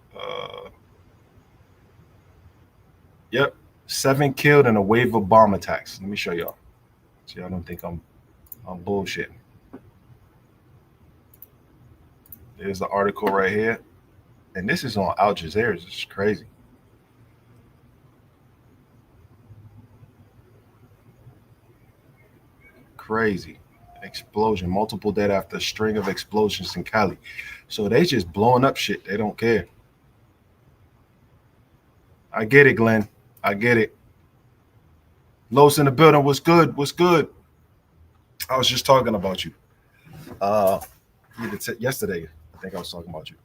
Yep, 7 killed in a wave of bomb attacks. Let me show y'all. So y'all don't think I'm bullshitting. There's the article right here, and this is on Al Jazeera. It's crazy. Crazy. Explosion. Multiple dead after a string of explosions in Cali. So they just blowing up shit. They don't care. I get it, Glenn. I get it. Los in the building. What's good? What's good? I was just talking about you. Yesterday, I think I was talking about you.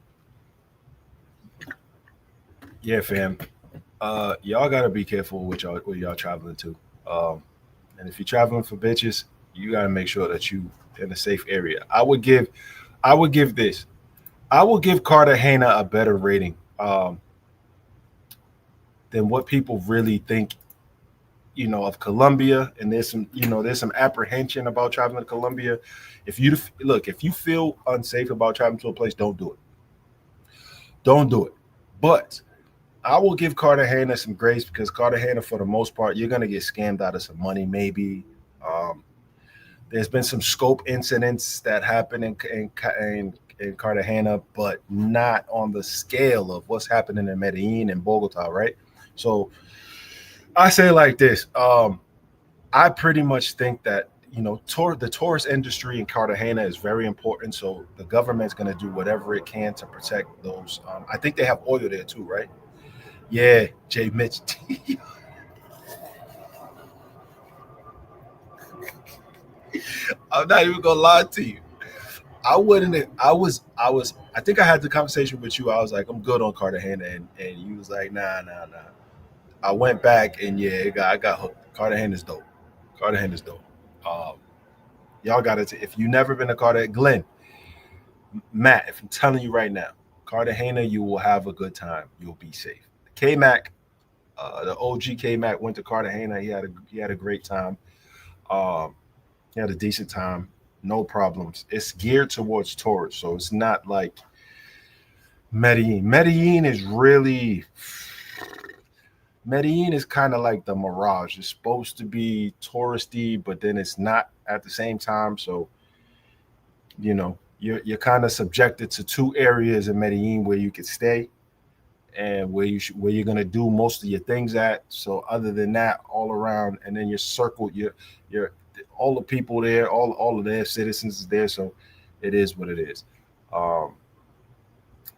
Yeah, fam. Y'all gotta be careful with y'all traveling to. And if you're traveling for bitches, you gotta make sure that you in a safe area. I would give this. I will give Cartagena a better rating than what people really think, of Colombia. And there's some apprehension about traveling to Colombia. If you feel unsafe about traveling to a place, don't do it. Don't do it. But I will give Cartagena some grace because Cartagena, for the most part, you're gonna get scammed out of some money, maybe. There's been some scope incidents that happen in Cartagena, but not on the scale of what's happening in Medellin and Bogota, right? So I say like this. I pretty much think that, the tourist industry in Cartagena is very important. So the government's going to do whatever it can to protect those. I think they have oil there too, right? Yeah, Jay Mitch. I'm not even gonna lie to you. I think I had the conversation with you. I was like, I'm good on Cartagena, and you was like, nah. I went back and I got hooked. Cartagena's dope. Y'all got it. If you never been to Cartagena, Glenn, Matt, if I'm telling you right now, Cartagena, you will have a good time. You'll be safe. K-Mac, the OG K-Mac went to Cartagena. He had a great time. He had a decent time. No problems. It's geared towards tourists, so it's not like Medellin. Medellin is kind of like the Mirage. It's supposed to be touristy, but then it's not at the same time. So, you're kind of subjected to 2 areas in Medellin where you could stay and where you're gonna do most of your things at. So other than that, all around, and then you're circled. You're all the people there, all of their citizens is there. So it is what it is.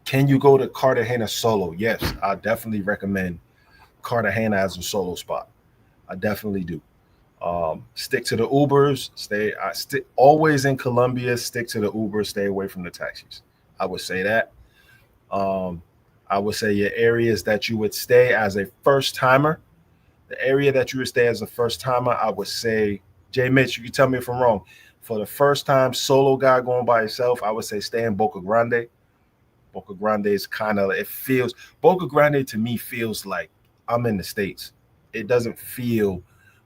Can you go to Cartagena solo? Yes, I definitely recommend Cartagena as a solo spot. I definitely do. Stick to the Ubers. Always in Colombia. Stick to the Ubers. Stay away from the taxis. I would say that. I would say your areas that you would stay as a first timer. The area that you would stay as a first timer, I would say, Jay Mitch, you can tell me if I'm wrong. For the first time solo guy going by himself, I would say stay in Boca Grande. Boca Grande is Boca Grande to me feels like I'm in the States. It doesn't feel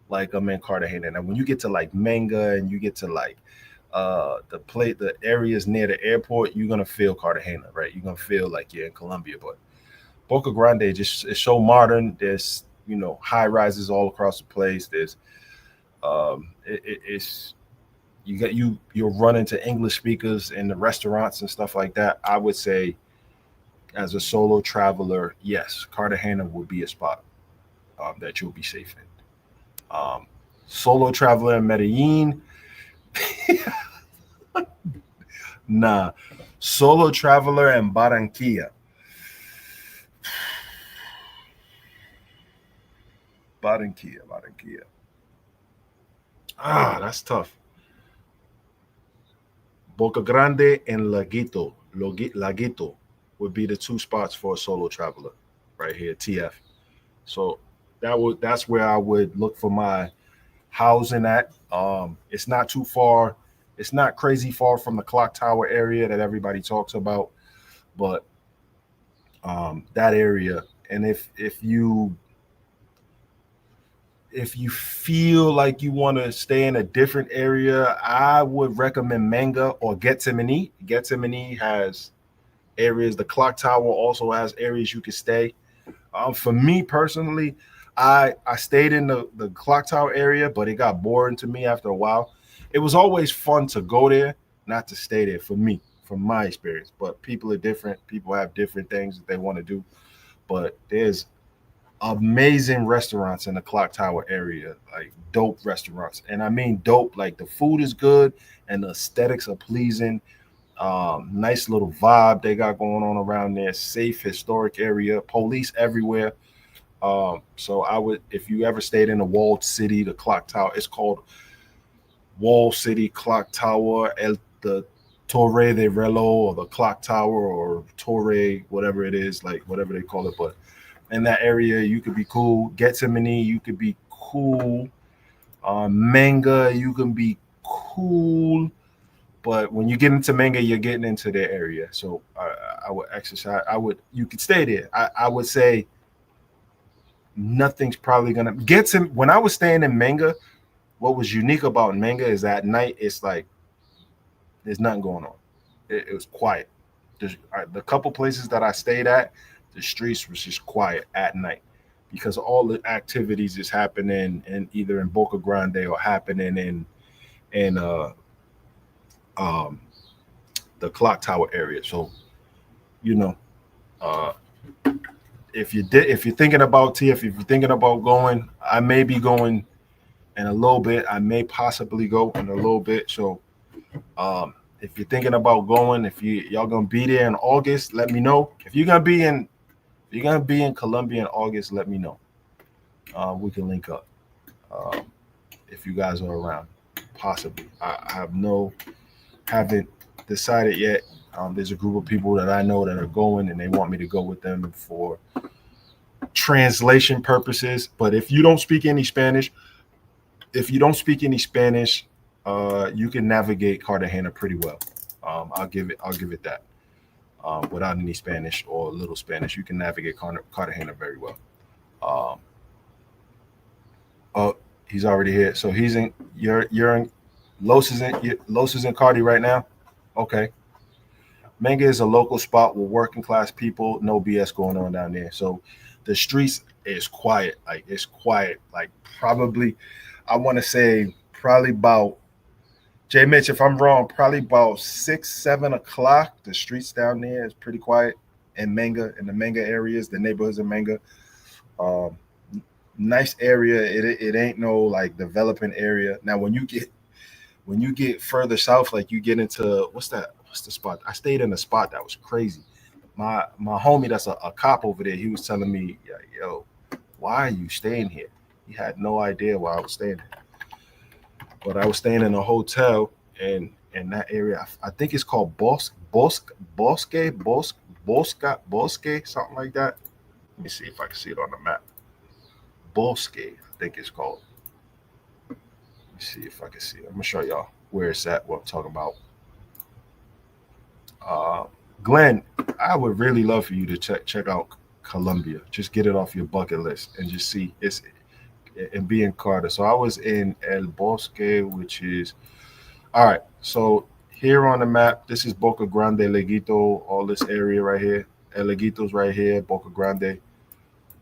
like I'm in Cartagena. And when you get to like Manga and you get to like the areas near the airport, you're gonna feel Cartagena, right? You're gonna feel like you're in Colombia. But Boca Grande is so modern. There's high rises all across the place. There's you'll run into English speakers in the restaurants and stuff like that. I would say as a solo traveler, yes, Cartagena would be a spot that you'll be safe in. Solo traveler in Medellin, nah. Solo traveler in Barranquilla. Barranquilla. That's tough. Boca Grande and Laguito would be the 2 spots for a solo traveler right here, TF. So that's where I would look for my housing at. It's not too far. It's not crazy far from the Clock Tower area that everybody talks about, but that area. And if if you feel like you want to stay in a different area, I would recommend Manga or Getsemani. Getsemani has areas. The clock tower also has areas you can stay. For me personally, I stayed in the clock tower area, but it got boring to me after a while. It was always fun to go there, not to stay there for me, from my experience. But people are different. People have different things that they want to do. But there's amazing restaurants in the clock tower area, like dope restaurants. And I mean dope, like the food is good and the aesthetics are pleasing. Nice little vibe they got going on around there. Safe, historic area, police everywhere. So I would, if you ever stayed in a walled city, the clock tower, it's called Wall City Clock Tower, the Torre de Reloj, or the clock tower, or Torre, whatever it is, like whatever they call it. But in that area, you could be cool. Getsemani, you could be cool. Manga, you can be cool. But when you get into Manga, you're getting into their area. So I would exercise. You could stay there. I would say nothing's probably gonna get to. When I was staying in Manga, what was unique about Manga is at night it's like there's nothing going on. It was quiet. The couple places that I stayed at, the streets was just quiet at night because all the activities is happening in either in Boca Grande or happening in the clock tower area. So, you know, if you're thinking about TF, if you're thinking about going, I may be going in a little bit. I may possibly go in a little bit. So, if you're thinking about going, if y'all gonna be there in August, let me know. If you're gonna be in Colombia in August, let me know. We can link up if you guys are around. Possibly, I haven't decided yet. There's a group of people that I know that are going, and they want me to go with them for translation purposes. But if you don't speak any Spanish, you can navigate Cartagena pretty well. I'll give it that. Without any Spanish or little Spanish, you can navigate Cartagena very well. Oh, he's already here. So he's in. You're in. Los is in Cardi right now. Okay. Manga is a local spot with working class people. No BS going on down there. So the streets is quiet. Like it's quiet. Like probably, I want to say probably about, J Mitch, if I'm wrong, probably about 6, 7 o'clock. The streets down there is pretty quiet in Manga, in the Manga areas, the neighborhoods in Manga. Nice area. It ain't no like developing area. Now when you get further south, like you get into what's the spot? I stayed in a spot that was crazy. My homie that's a cop over there, he was telling me, yo, why are you staying here? He had no idea why I was staying there. But I was staying in a hotel in that area. I think it's called Bosque, something like that. Let me see if I can see it on the map. Bosque, I think it's called. Let me see if I can see it. I'm gonna show y'all where it's at, what I'm talking about. Glenn, I would really love for you to check out Colombia. Just get it off your bucket list and just see it's and be in Carter. So I was in El Bosque, which is all right. So here on the map, this is Boca Grande, Leguito, all this area right here. El Leguito's right here, Boca Grande,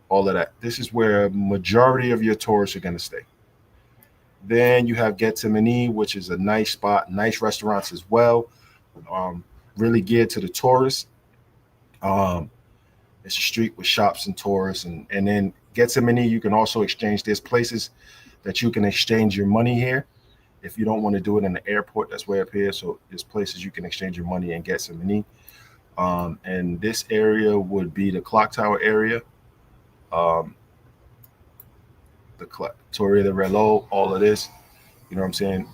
all of that. This is where a majority of your tourists are going to stay. Then you have Getsemani, which is a nice spot, nice restaurants as well. Really geared to the tourists. It's a street with shops and tourists, and then Getsemani, you can also exchange. There's places that you can exchange your money here. If you don't want to do it in the airport, that's way up here. So there's places you can exchange your money and get some money. And this area would be the clock tower area. The Torre de Reloj, all of this. You know what I'm saying?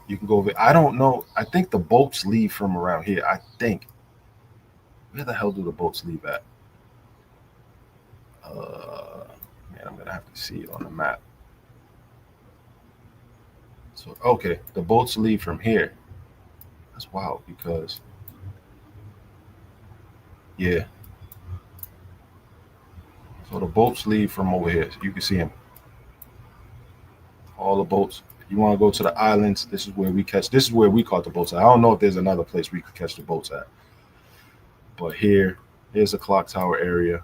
You can go over. I don't know. I think the boats leave from around here. I think. Where the hell do the boats leave at? Man, I'm gonna have to see it on the map. So okay, the boats leave from here. That's wild because yeah. So the boats leave from over here. So you can see them. all the boats. You want to go to the islands, this is where we catch. This is where we caught the boats at. I don't know if there's another place we could catch the boats at. But here's the clock tower area.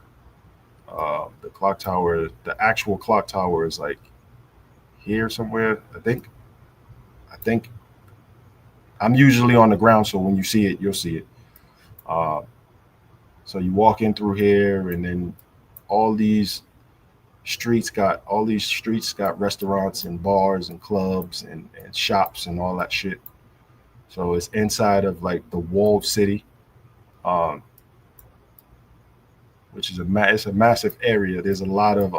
The clock tower, the actual clock tower is like here somewhere. I think I'm usually on the ground, so when you see it, you'll see it. So you walk in through here, and then all these streets got restaurants and bars and clubs and shops and all that shit. So it's inside of like the walled city, which is it's a massive area. There's a lot of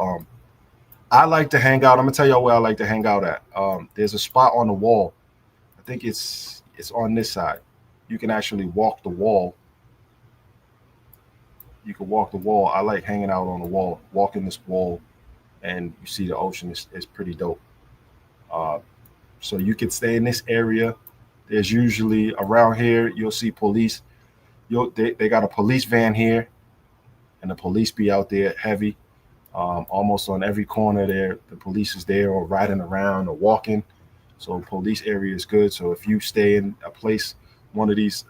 I like to hang out. I'm gonna tell y'all where I like to hang out at. There's a spot on the wall. I think it's on this side. You can actually walk the wall. You can walk the wall. I like hanging out on the wall, walking this wall, and you see the ocean. It's pretty dope. So you can stay in this area. There's usually around here, you'll see police. They got a police van here, and the police be out there heavy. Almost on every corner there, the police is there or riding around or walking. So police area is good. So if you stay in a place, one of these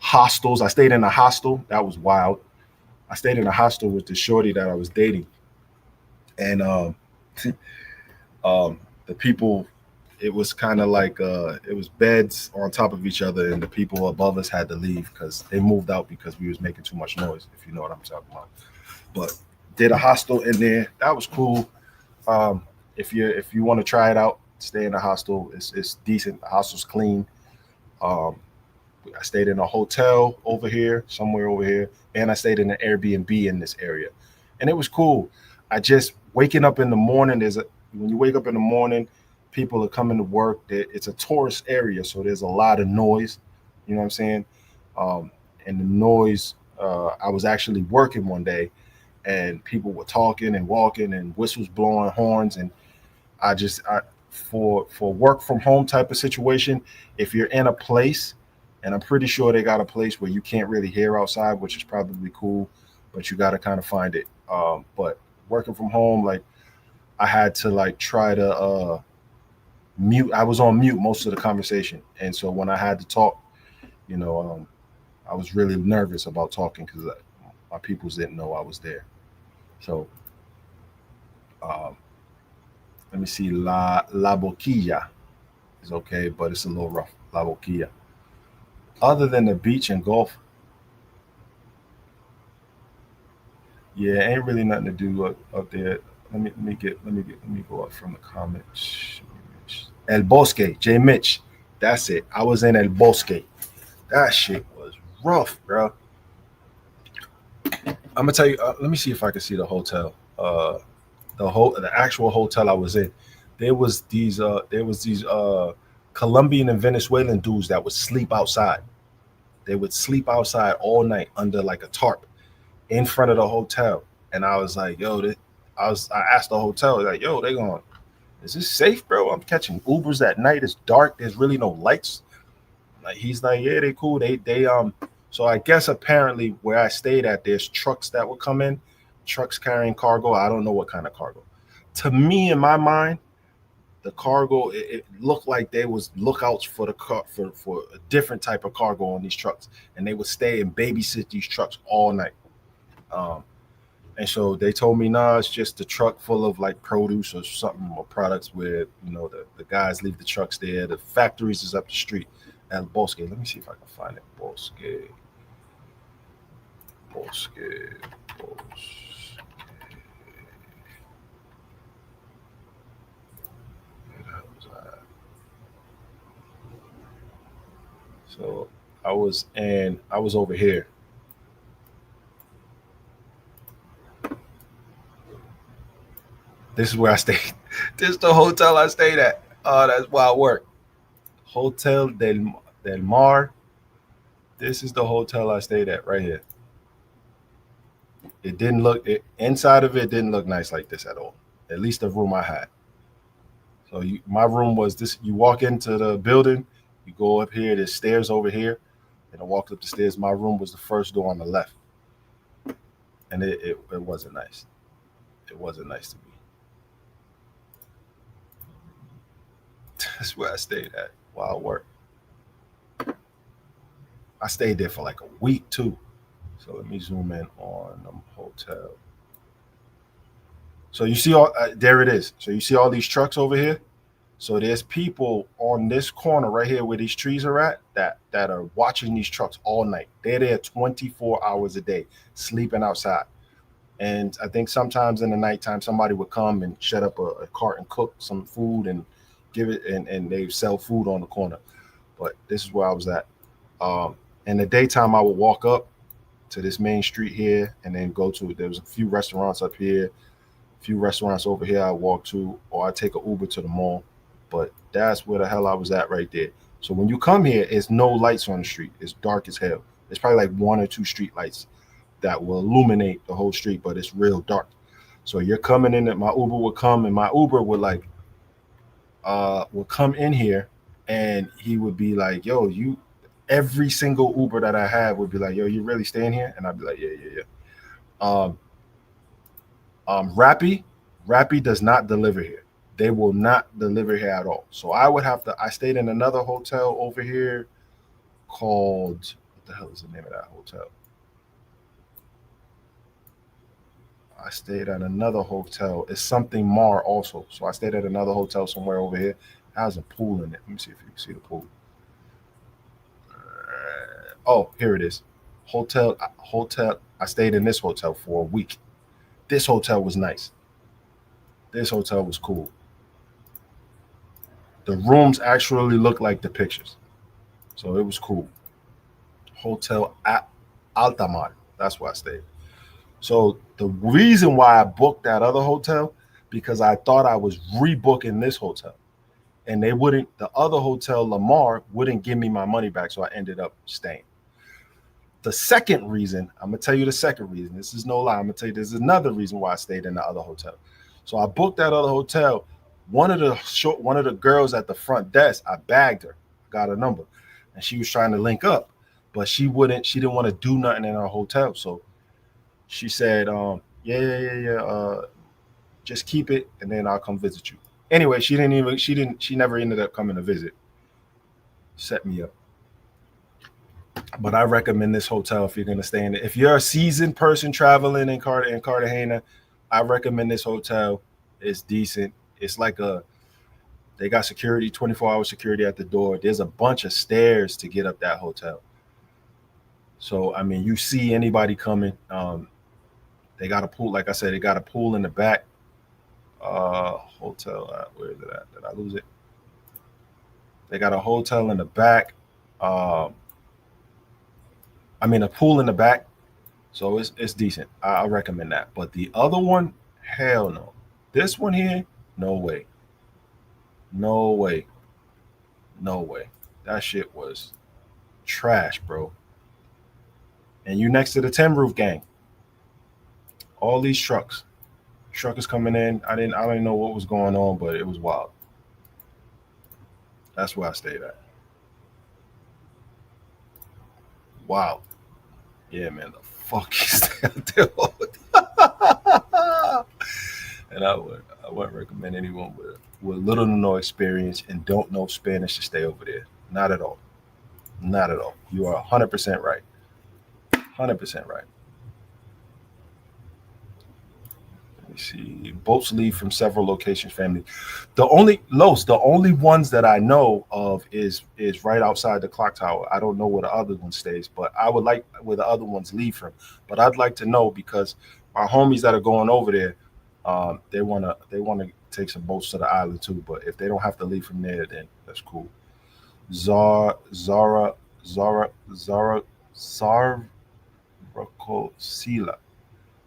hostels, I stayed in a hostel. That was wild. I stayed in a hostel with the shorty that I was dating. And the people, it was kind of like it was beds on top of each other, and the people above us had to leave because they moved out because we was making too much noise, if you know what I'm talking about. But did a hostel in there. That was cool. If you want to try it out, stay in a hostel. It's decent. The hostel's clean. I stayed in a hotel somewhere over here, and I stayed in an Airbnb in this area, and it was cool. I just waking up in the morning. When you wake up in the morning, people are coming to work. It's a tourist area, so there's a lot of noise. You know what I'm saying? And the noise. I was actually working one day, and people were talking and walking and whistles blowing, horns, and for work from home type of situation, if you're in a place, and I'm pretty sure they got a place where you can't really hear outside, which is probably cool, but you got to kind of find it. But working from home, like I had to like try to mute. I was on mute most of the conversation, and so when I had to talk, I was really nervous about talking because my peoples didn't know I was there. So let me see. La Boquilla is okay, but it's a little rough. La Boquilla. Other than the beach and golf, yeah, ain't really nothing to do up there. Let me go up from the comments. El Bosque, J Mitch. That's it. I was in El Bosque. That shit was rough, bro. I'm gonna tell you. Let me see if I can see the hotel. The actual hotel I was in. There was these Colombian and Venezuelan dudes that would sleep outside. They would sleep outside all night under like a tarp in front of the hotel. And I was like, yo, I asked the hotel, like, yo, is this safe, bro? I'm catching Ubers at night. It's dark. There's really no lights. Like, he's like, yeah, they cool. So I guess apparently where I stayed at, there's trucks that would come in, trucks carrying cargo. I don't know what kind of cargo. To me, in my mind, the cargo, it looked like they was lookouts for the car for a different type of cargo on these trucks, and they would stay and babysit these trucks all night. And so they told me, nah, it's just a truck full of like produce or something or products where the guys leave the trucks there. The factories is up the street. El Bosque. Let me see if I can find it. Bosque. So I was over here. This is where I stayed. This is the hotel I stayed at. Oh, that's where I work. Hotel del Mar. This is the hotel I stayed at right here. Inside of it didn't look nice like this at all. At least the room I had. So my room was this. You walk into the building, you go up here, there's stairs over here, and I walked up the stairs. My room was the first door on the left. And it wasn't nice. It wasn't nice to me. That's where I stayed at while I worked. I stayed there for like a week too. So let me zoom in on the hotel. So you see all there it is. So you see all these trucks over here. So there's people on this corner right here where these trees are at that are watching these trucks all night. They're there 24 hours a day, sleeping outside. And I think sometimes in the nighttime, somebody would come and shut up a cart and cook some food and give it, and they sell food on the corner. But this is where I was at. In the daytime, I would walk up to this main street here and then go to, there was a few restaurants up here, a few restaurants over here I walk to, or I take an Uber to the mall. But that's where the hell I was at right there. So when you come here, it's no lights on the street. It's dark as hell. There's probably like 1 or 2 street lights that will illuminate the whole street, but it's real dark. So you're coming in, my Uber would come, and my Uber would like will come in here, and he would be like, yo, you, every single Uber that I have would be like, yo, you really staying here? And I'd be like, yeah. Rappi does not deliver here. They will not deliver here at all. So I stayed in another hotel over here called, what the hell is the name of that hotel? I stayed at another hotel. It's something Mar also. So I stayed at another hotel somewhere over here. Has a pool in it. Let me see if you can see the pool. Oh, here it is. Hotel. I stayed in this hotel for a week. This hotel was nice. This hotel was cool. The rooms actually look like the pictures. So it was cool. Hotel at Altamar. That's where I stayed. So the reason why I booked that other hotel, because I thought I was rebooking this hotel. And they wouldn't, the other hotel, Lamar, wouldn't give me my money back. So I ended up staying. The second reason, I'm going to tell you the second reason. This is no lie. I'm going to tell you there's another reason why I stayed in the other hotel. So I booked that other hotel. One of the girls at the front desk, I bagged her, got her number, and she was trying to link up, but she didn't want to do nothing in our hotel. So she said, just keep it, and then I'll come visit you. Anyway, she never ended up coming to visit. Set me up. But I recommend this hotel if you're going to stay in it. If you're a seasoned person traveling in Cartagena, I recommend this hotel. It's decent. It's like they got security, 24-hour security at the door. There's a bunch of stairs to get up that hotel. So, I mean, you see anybody coming. They got a pool. Like I said, they got a pool in the back. Hotel, where is it at? Did I lose it? They got a hotel in the back. A pool in the back. So it's decent. I recommend that. But the other one, hell no. This one here, no way. No way. No way. That shit was trash, bro. And you next to the Tin Roof gang. All these trucks. Truckers coming in. I didn't know what was going on, but it was wild. That's where I stayed at. Wow. Yeah, man, the fuck is that? And I wouldn't recommend anyone with little to no experience and don't know Spanish to stay over there. Not at all. Not at all. You are 100% right. 100% right. Let me see. Boats leave from several locations, family. The only ones that I know of is right outside the clock tower. I don't know where the other one stays, but I would like where the other ones leave from. But I'd like to know because our homies that are going over there, they wanna take some boats to the island too. But if they don't have to leave from there, then that's cool. Saracosila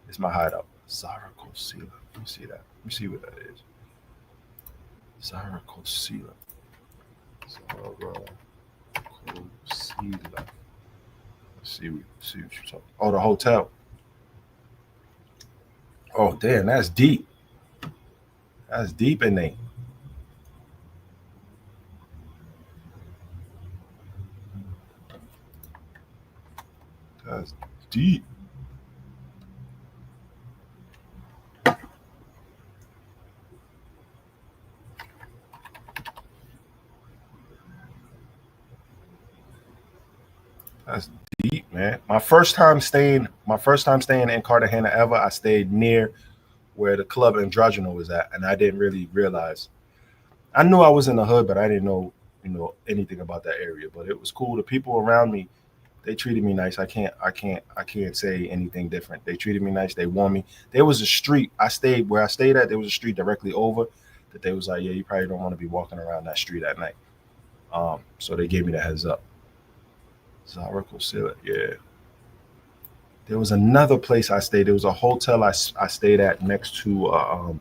is my hideout. Saracosila. Let me see that. Let me see what that is. Saracosila. Saracosila. See what you're talking. Oh, the hotel. Oh, damn, that's deep. That's deep in there. That's deep. That's deep, man. My first time staying in Cartagena ever, I stayed near where the club Androgeno was at, and I didn't really realize. I knew I was in the hood, but I didn't know, anything about that area. But it was cool. The people around me, they treated me nice. I can't say anything different. They treated me nice. They warned me. There was a street where I stayed at. There was a street directly over that they was like, yeah, you probably don't want to be walking around that street at night. So they gave me the heads up. Zara Cosilla, yeah. There was another place I stayed. There was a hotel I stayed at next to a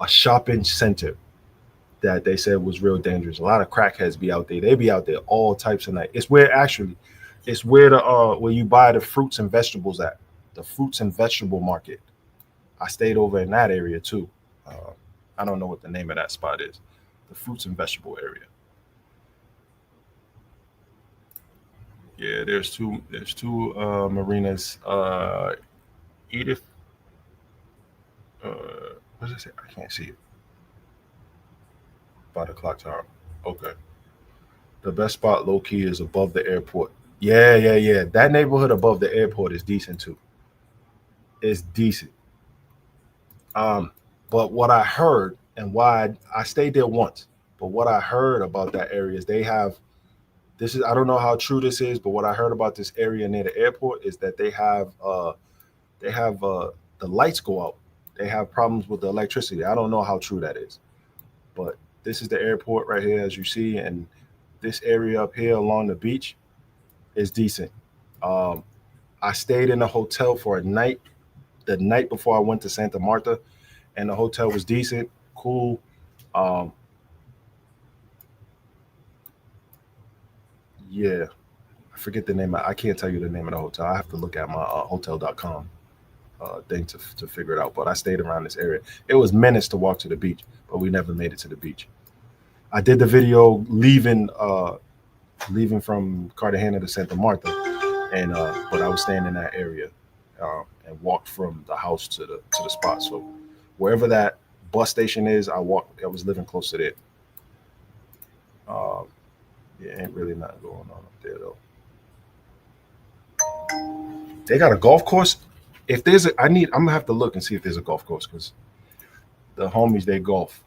shopping center that they said was real dangerous. A lot of crackheads be out there. They be out there all types of night. It's where the where you buy the fruits and vegetables at, the fruits and vegetable market. I stayed over in that area too. I don't know what the name of that spot is. The fruits and vegetable area. Yeah, there's two marinas. Edith. What does it say? I can't see it. By the clock tower. Okay. The best spot low key is above the airport. Yeah. That neighborhood above the airport is decent too. It's decent. But what I heard and why I stayed there once, but what I heard about that area is I don't know how true this is, but what I heard about this area near the airport is that they have the lights go out. They have problems with the electricity. I don't know how true that is, but this is the airport right here, as you see, and this area up here along the beach is decent. I stayed in a hotel for a night, the night before I went to Santa Marta, and the hotel was decent, cool. Yeah, I forget the name. I can't tell you the name of the hotel. I have to look at my hotel.com thing to figure it out. But I stayed around this area. It was minutes to walk to the beach, but we never made it to the beach. I did the video leaving from Cartagena to Santa Marta, and but I was staying in that area and walked from the house to the spot. So wherever that bus station is, I was living close to there. Yeah, ain't really nothing going on up there though. They got a golf course. If there's I'm gonna have to look and see if there's a golf course because the homies, they golf.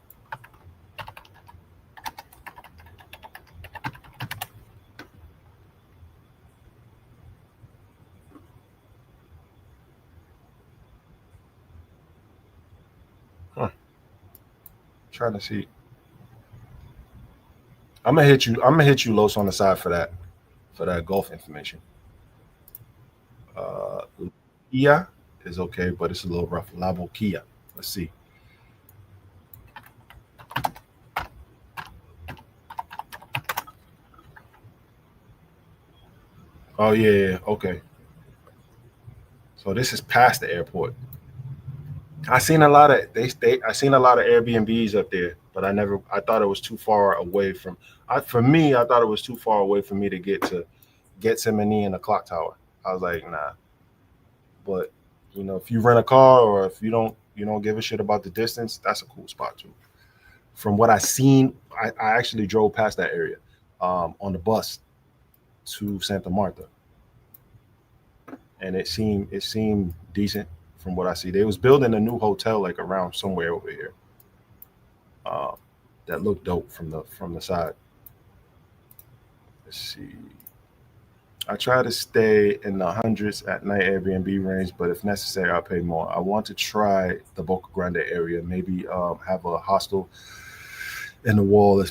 Trying to see. I'm gonna hit you, Los, on the side for that golf information. Kia is okay, but it's a little rough. La Boquilla. Let's see. Oh yeah, okay. So this is past the airport. I seen a lot of Airbnbs up there, but I thought it was too far away from. For me, I thought it was too far away for me to get to Gethsemane and the clock tower. I was like, nah. But if you rent a car or if you don't give a shit about the distance, that's a cool spot too. From what I seen, I actually drove past that area on the bus to Santa Marta, and it seemed decent from what I see. They was building a new hotel like around somewhere over here that looked dope from the side. Let's see. I try to stay in the hundreds at night Airbnb range, but if necessary, I'll pay more. I want to try the Boca Grande area, maybe have a hostel in the wall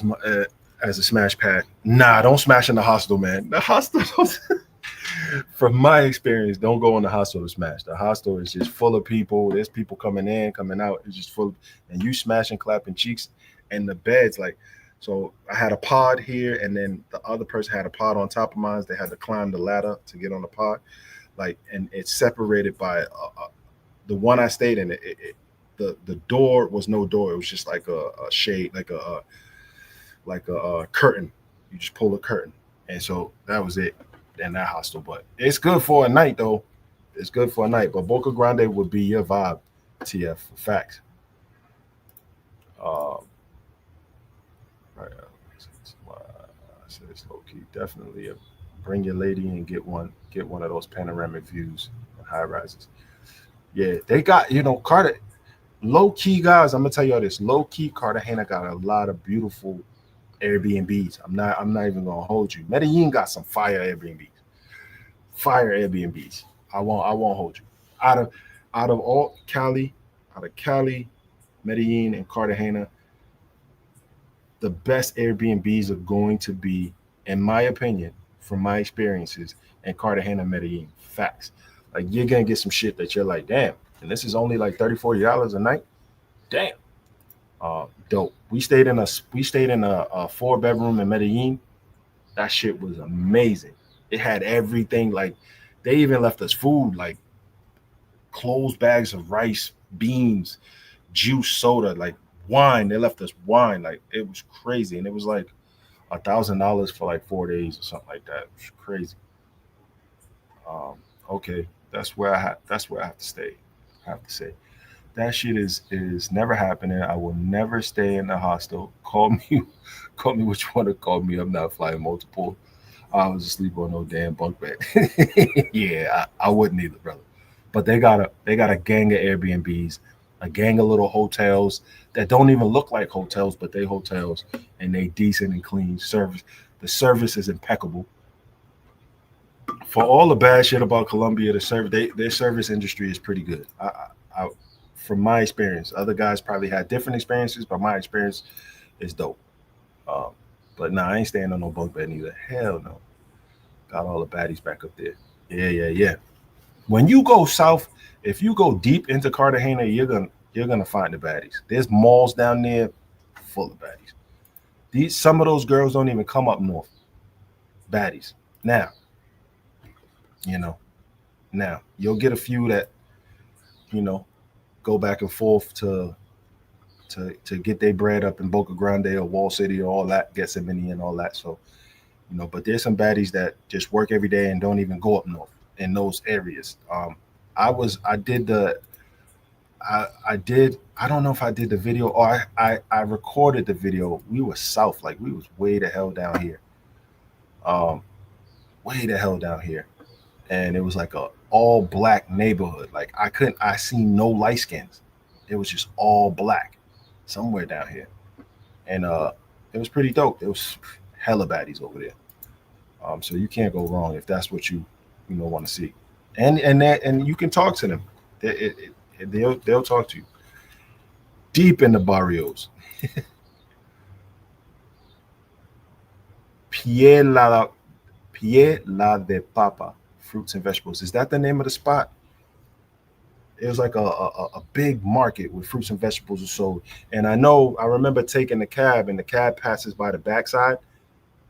as a smash pad. Nah, don't smash in the hostel, man. The hostel, from my experience, don't go in the hostel to smash. The hostel is just full of people. There's people coming in, coming out. It's just full, and you smashing, clapping cheeks, and the beds like. So I had a pod here, and then the other person had a pod on top of mine. They had to climb the ladder to get on the pod, and it's separated by the one I stayed in. The door was no door. It was just like a shade, like a curtain. You just pull a curtain, and so that was it in that hostel. But it's good for a night, though. It's good for a night. But Boca Grande would be your vibe, TF, for facts. Right. I said it's low key. Definitely a Bring your lady and get one of those panoramic views and high rises. Yeah, they got, Carter, low key guys. I'm gonna tell y'all this. Low key, Cartagena got a lot of beautiful Airbnbs. I'm not even gonna hold you. Medellin got some fire Airbnbs. I won't hold you. Out of Cali, Medellin, and Cartagena, the best Airbnbs are going to be, in my opinion, from my experiences, in Cartagena, Medellin. Facts. Like, you're gonna get some shit that you're like, damn, and this is only like $30-$40 a night. Damn. Dope. We stayed in a 4-bedroom in Medellin. That shit was amazing. It had everything. Like, they even left us food, like closed bags of rice, beans, juice, soda, like wine. They left us wine. Like, it was crazy. And it was like $1,000 for like 4 days or something like that. It was crazy. Okay, that's where I have to stay. I have to say that shit is never happening. I will never stay in the hostel. Call me what you want to call me. I'm not flying multiple. I was asleep on no damn bunk bed. Yeah, I wouldn't either, brother. But they got a gang of Airbnbs, a gang of little hotels that don't even look like hotels, but they hotels, and they decent and clean service. The service is impeccable. For all the bad shit about Colombia, their service industry is pretty good. I from my experience, other guys probably had different experiences, but my experience is dope. But nah, I ain't staying on no bunk bed neither. Hell no. Got all the baddies back up there. Yeah. When you go south, if you go deep into Cartagena, you're gonna find the baddies. There's malls down there full of baddies. Some of those girls don't even come up north. Baddies. Now you'll get a few that, go back and forth to get their bread up in Boca Grande or Wall City or all that, Gethsemane and all that. So, but there's some baddies that just work every day and don't even go up north in those areas. I don't know if I did the video or I recorded the video. We were south, like we was way the hell down here. And it was like a all black neighborhood. Like I seen no light skins. It was just all black somewhere down here. And it was pretty dope. There was hella baddies over there. So you can't go wrong if that's what you want to see. And you can talk to them. They'll talk to you. Deep in the barrios. Pie la de Papa, fruits and vegetables. Is that the name of the spot? It was like a big market with fruits and vegetables are sold. And I remember taking the cab, and the cab passes by the backside,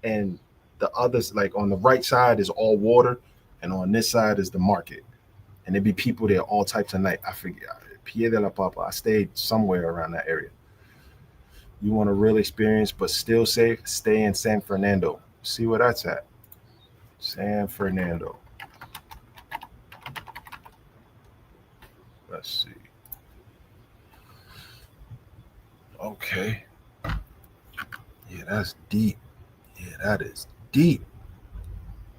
and the others, like on the right side is all water, and on this side is the market. And there'd be people there all types of night. I forget. Pie de la Papa. I stayed somewhere around that area. You want a real experience, but still safe, stay in San Fernando. See where that's at. San Fernando. Let's see. Okay. Yeah, that's deep. Yeah, that is deep.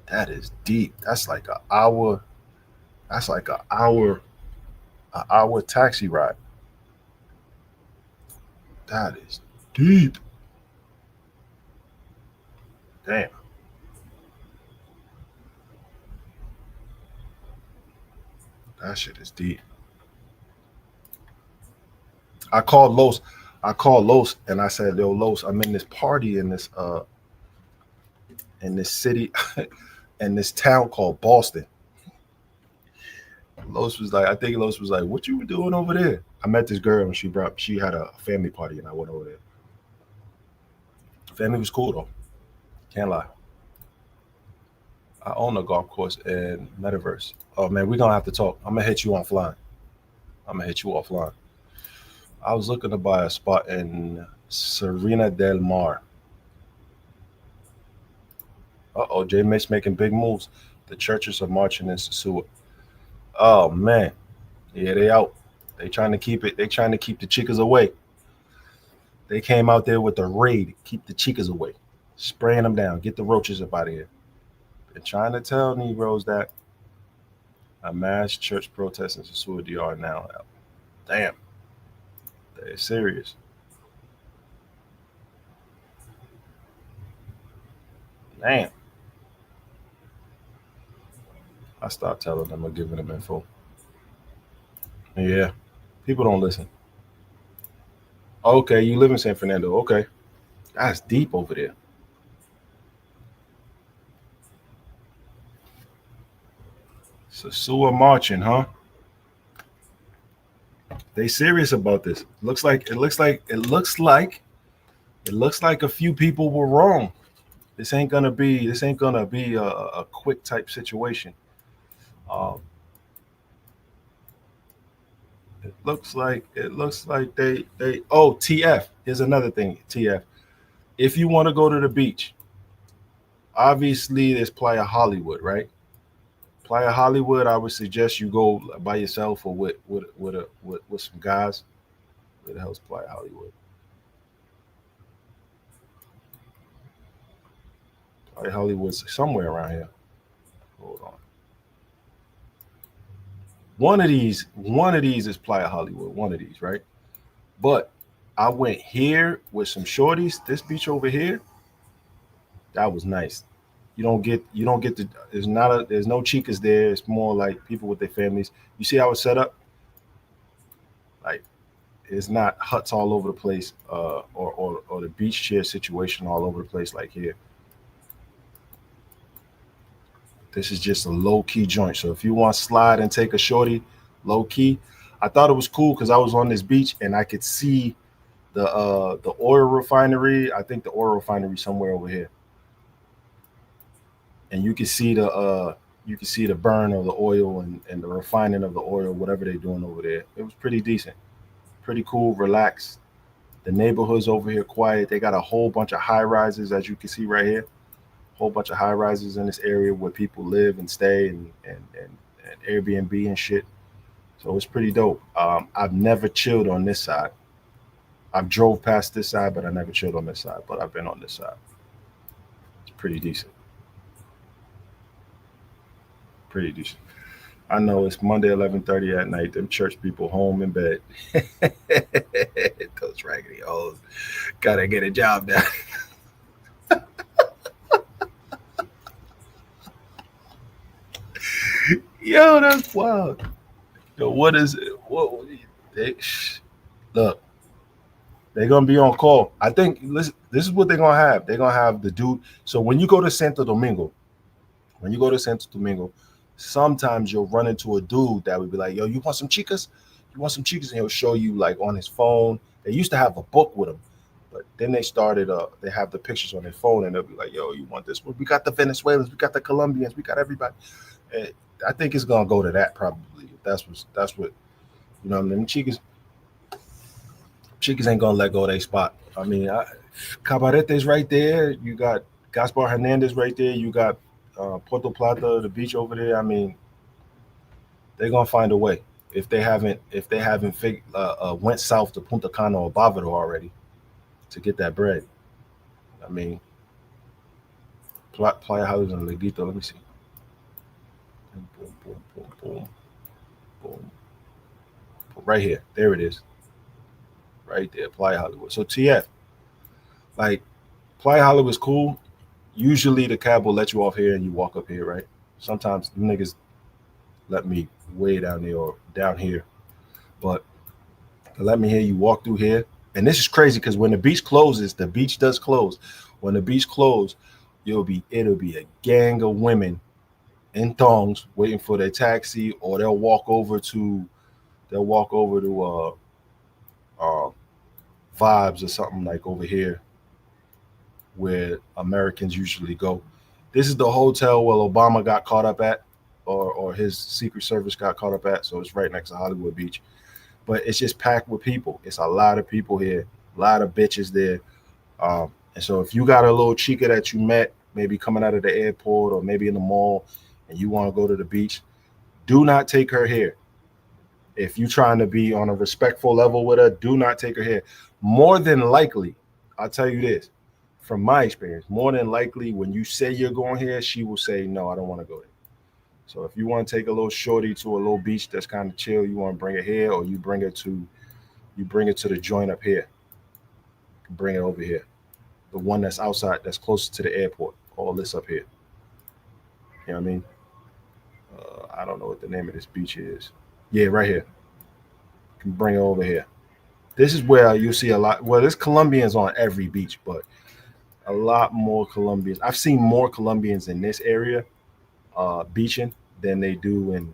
That's like an hour. That's like an hour taxi ride. That is deep. Damn. That shit is deep. I called Los and I said, yo, Los, I'm in this party in this city in this town called Boston. Los was like, what you were doing over there? I met this girl and she had a family party and I went over there. Family was cool though. Can't lie. I own a golf course in Metaverse. Oh man, we're gonna have to talk. I'm gonna hit you offline. I was looking to buy a spot in Serena del Mar. J Mitch making big moves. The churches are marching in Sosua. Oh man. Yeah, they out. They trying to keep it. They trying to keep the chicas away. They came out there with the raid, keep the chicas away. Spraying them down. Get the roaches up out of here. They're trying to tell Negroes that a mass church protest in Sosua DR now. Damn. They're serious. Damn. I stopped telling them or giving them info. Yeah. People don't listen. Okay, you live in San Fernando. Okay. That's deep over there. Sosua marching, huh? They serious about this. It looks like a few people were wrong. This ain't gonna be a quick type situation. It looks like they TF. Here's another thing, TF. If you want to go to the beach, obviously there's Playa Hollywood, right? Playa Hollywood, I would suggest you go by yourself or with some guys. Where the hell's Playa Hollywood? Playa Hollywood's somewhere around here. Hold on. One of these is Playa Hollywood. One of these, right? But I went here with some shorties. This beach over here, that was nice. You don't get the there's no chicas there. It's more like people with their families. You see how it's set up? Like it's not huts all over the place, or the beach chair situation all over the place like here. This is just a low-key joint. So if you want to slide and take a shorty, low-key, I thought it was cool because I was on this beach and I could see the oil refinery. I think the oil refinery somewhere over here. And you can see the burn of the oil and the refining of the oil, whatever they're doing over there. It was pretty decent, pretty cool, relaxed. The neighborhood's over here quiet. They got a whole bunch of high rises, as you can see right here. Whole bunch of high rises in this area where people live and stay and Airbnb and shit. So it's pretty dope. I've never chilled on this side. I've drove past this side, but I never chilled on this side. But I've been on this side. It's pretty decent. Pretty decent. I know it's Monday, 11:30 at night. Them church people home in bed. Those raggedy hoes gotta get a job done. Yo, that's wild. Yo, what is it? Look, they're gonna be on call. I think this is what they're gonna have. They're gonna have the dude. So when you go to Santo Domingo, sometimes you'll run into a dude that would be like, yo, you want some chicas? You want some chicas? And he'll show you like on his phone. They used to have a book with him, but then they started, they have the pictures on their phone and they'll be like, yo, you want this? Well, we got the Venezuelans, we got the Colombians, we got everybody. And I think it's gonna go to that probably. That's what, you know what I mean? Chicas ain't gonna let go of their spot. I mean, Cabarete's right there. You got Gaspar Hernandez right there. You got Puerto Plata, the beach over there. I mean, they're gonna find a way. If they haven't went south to Punta Cana or Bávaro already to get that bread. I mean, Playa Hollywood and Leguito. Let me see. Boom, boom, boom, boom, boom. Right here. There it is. Right there, Playa Hollywood. So TF, like Playa Hollywood's cool. Usually the cab will let you off here and you walk up here, right? Sometimes the niggas let me way down there or down here. But let me hear you walk through here. And this is crazy because when the beach closes, the beach does close. When the beach closes, it'll be a gang of women in thongs waiting for their taxi, or they'll walk over to Vibes or something like over here where Americans usually go. This is the hotel where Obama got caught up at, or his Secret Service got caught up at. So it's right next to Hollywood Beach. But it's just packed with people. It's a lot of people here, a lot of bitches there. And so if you got a little chica that you met, maybe coming out of the airport or maybe in the mall, and you want to go to the beach, do not take her here. If you're trying to be on a respectful level with her, do not take her here. More than likely, I'll tell you this, from my experience, more than likely when you say you're going here, she will say, no, I don't want to go there. So if you want to take a little shorty to a little beach that's kind of chill, you want to bring it here, or you bring it to the joint up here. You can bring it over here. The one that's outside, that's closer to the airport. All this up here. You know what I mean? I don't know what the name of this beach is. Yeah, right here. You can bring it over here. This is where you see a lot. Well, there's Colombians on every beach, but a lot more Colombians. I've seen more Colombians in this area beaching than they do in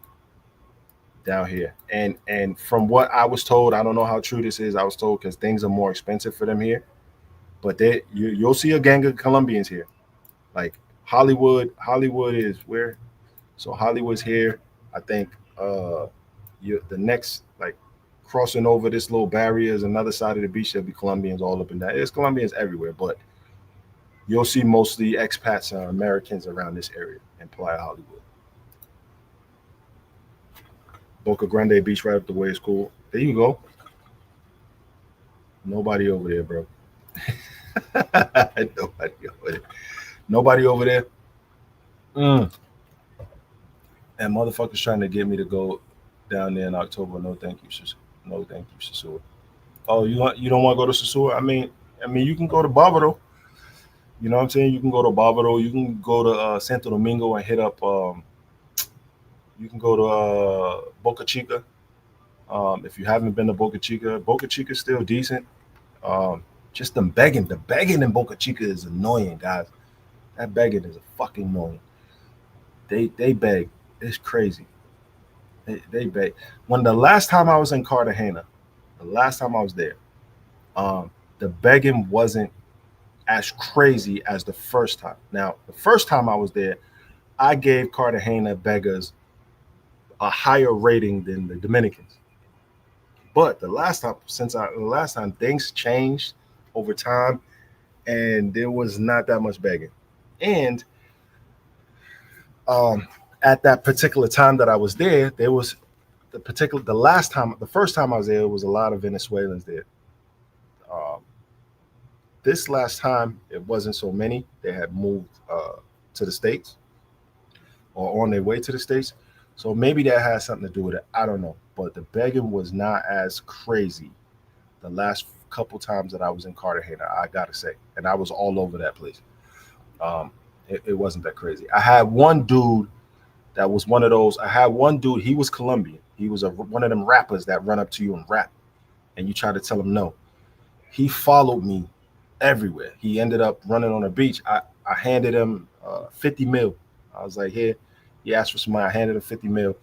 down here. And from what I was told, I don't know how true this is. I was told because things are more expensive for them here. But you'll see a gang of Colombians here. Like Hollywood is where? So Hollywood's here. I think the next, like, crossing over this little barrier is another side of the beach. There'll be Colombians all up and down. There's Colombians everywhere, but you'll see mostly expats and Americans around this area in Playa Hollywood. Boca Grande Beach right up the way is cool. There you go. Nobody over there, bro. Nobody over there. And motherfuckers trying to get me to go down there in October. No, thank you, Sasua. Oh, you don't want to go to Sasua? I mean, you can go to Barbaro. You know what I'm saying? You can go to Barbaro. You can go to Santo Domingo and hit up. You can go to Boca Chica. If you haven't been to Boca Chica's still decent. Just them begging. The begging in Boca Chica is annoying, guys. That begging is fucking annoying. They beg. It's crazy. They beg. When the last time I was in Cartagena, the last time I was there, the begging wasn't as crazy as the first time. Now, the first time I was there, I gave Cartagena beggars a higher rating than the Dominicans. But the last time things changed over time, and there was not that much begging. And at that particular time that I was there, there was the first time I was there, was a lot of Venezuelans there. This last time, it wasn't so many. They had moved to the States or on their way to the States. So maybe that has something to do with it. I don't know. But the begging was not as crazy the last couple times that I was in Cartagena, I got to say. And I was all over that place. It wasn't that crazy. I had one dude that was one of those. I had one dude, he was Colombian. He was one of them rappers that run up to you and rap. And you try to tell him no. He followed me everywhere. He ended up running on a beach. I handed him 50 mil. I was like, here. He asked for some money. I handed him 50 mil.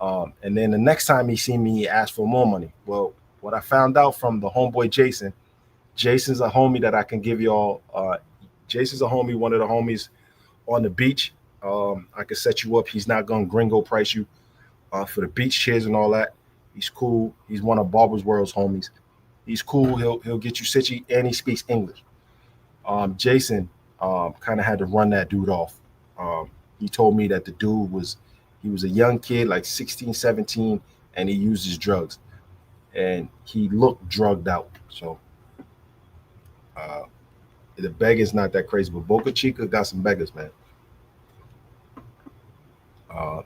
And then the next time he seen me, he asked for more money. Well, what I found out from the homeboy Jason's a homie that I can give y'all. Jason's a homie, one of the homies on the beach. I could set you up. He's not gonna gringo price you for the beach chairs and all that. He's cool. He's one of Barber's World's homies. He's cool. He'll get you sitchy, and he speaks English. Jason kind of had to run that dude off. He told me that the dude was a young kid, like 16, 17, and he uses drugs. And he looked drugged out. So the begging's not that crazy, but Boca Chica got some beggars, man.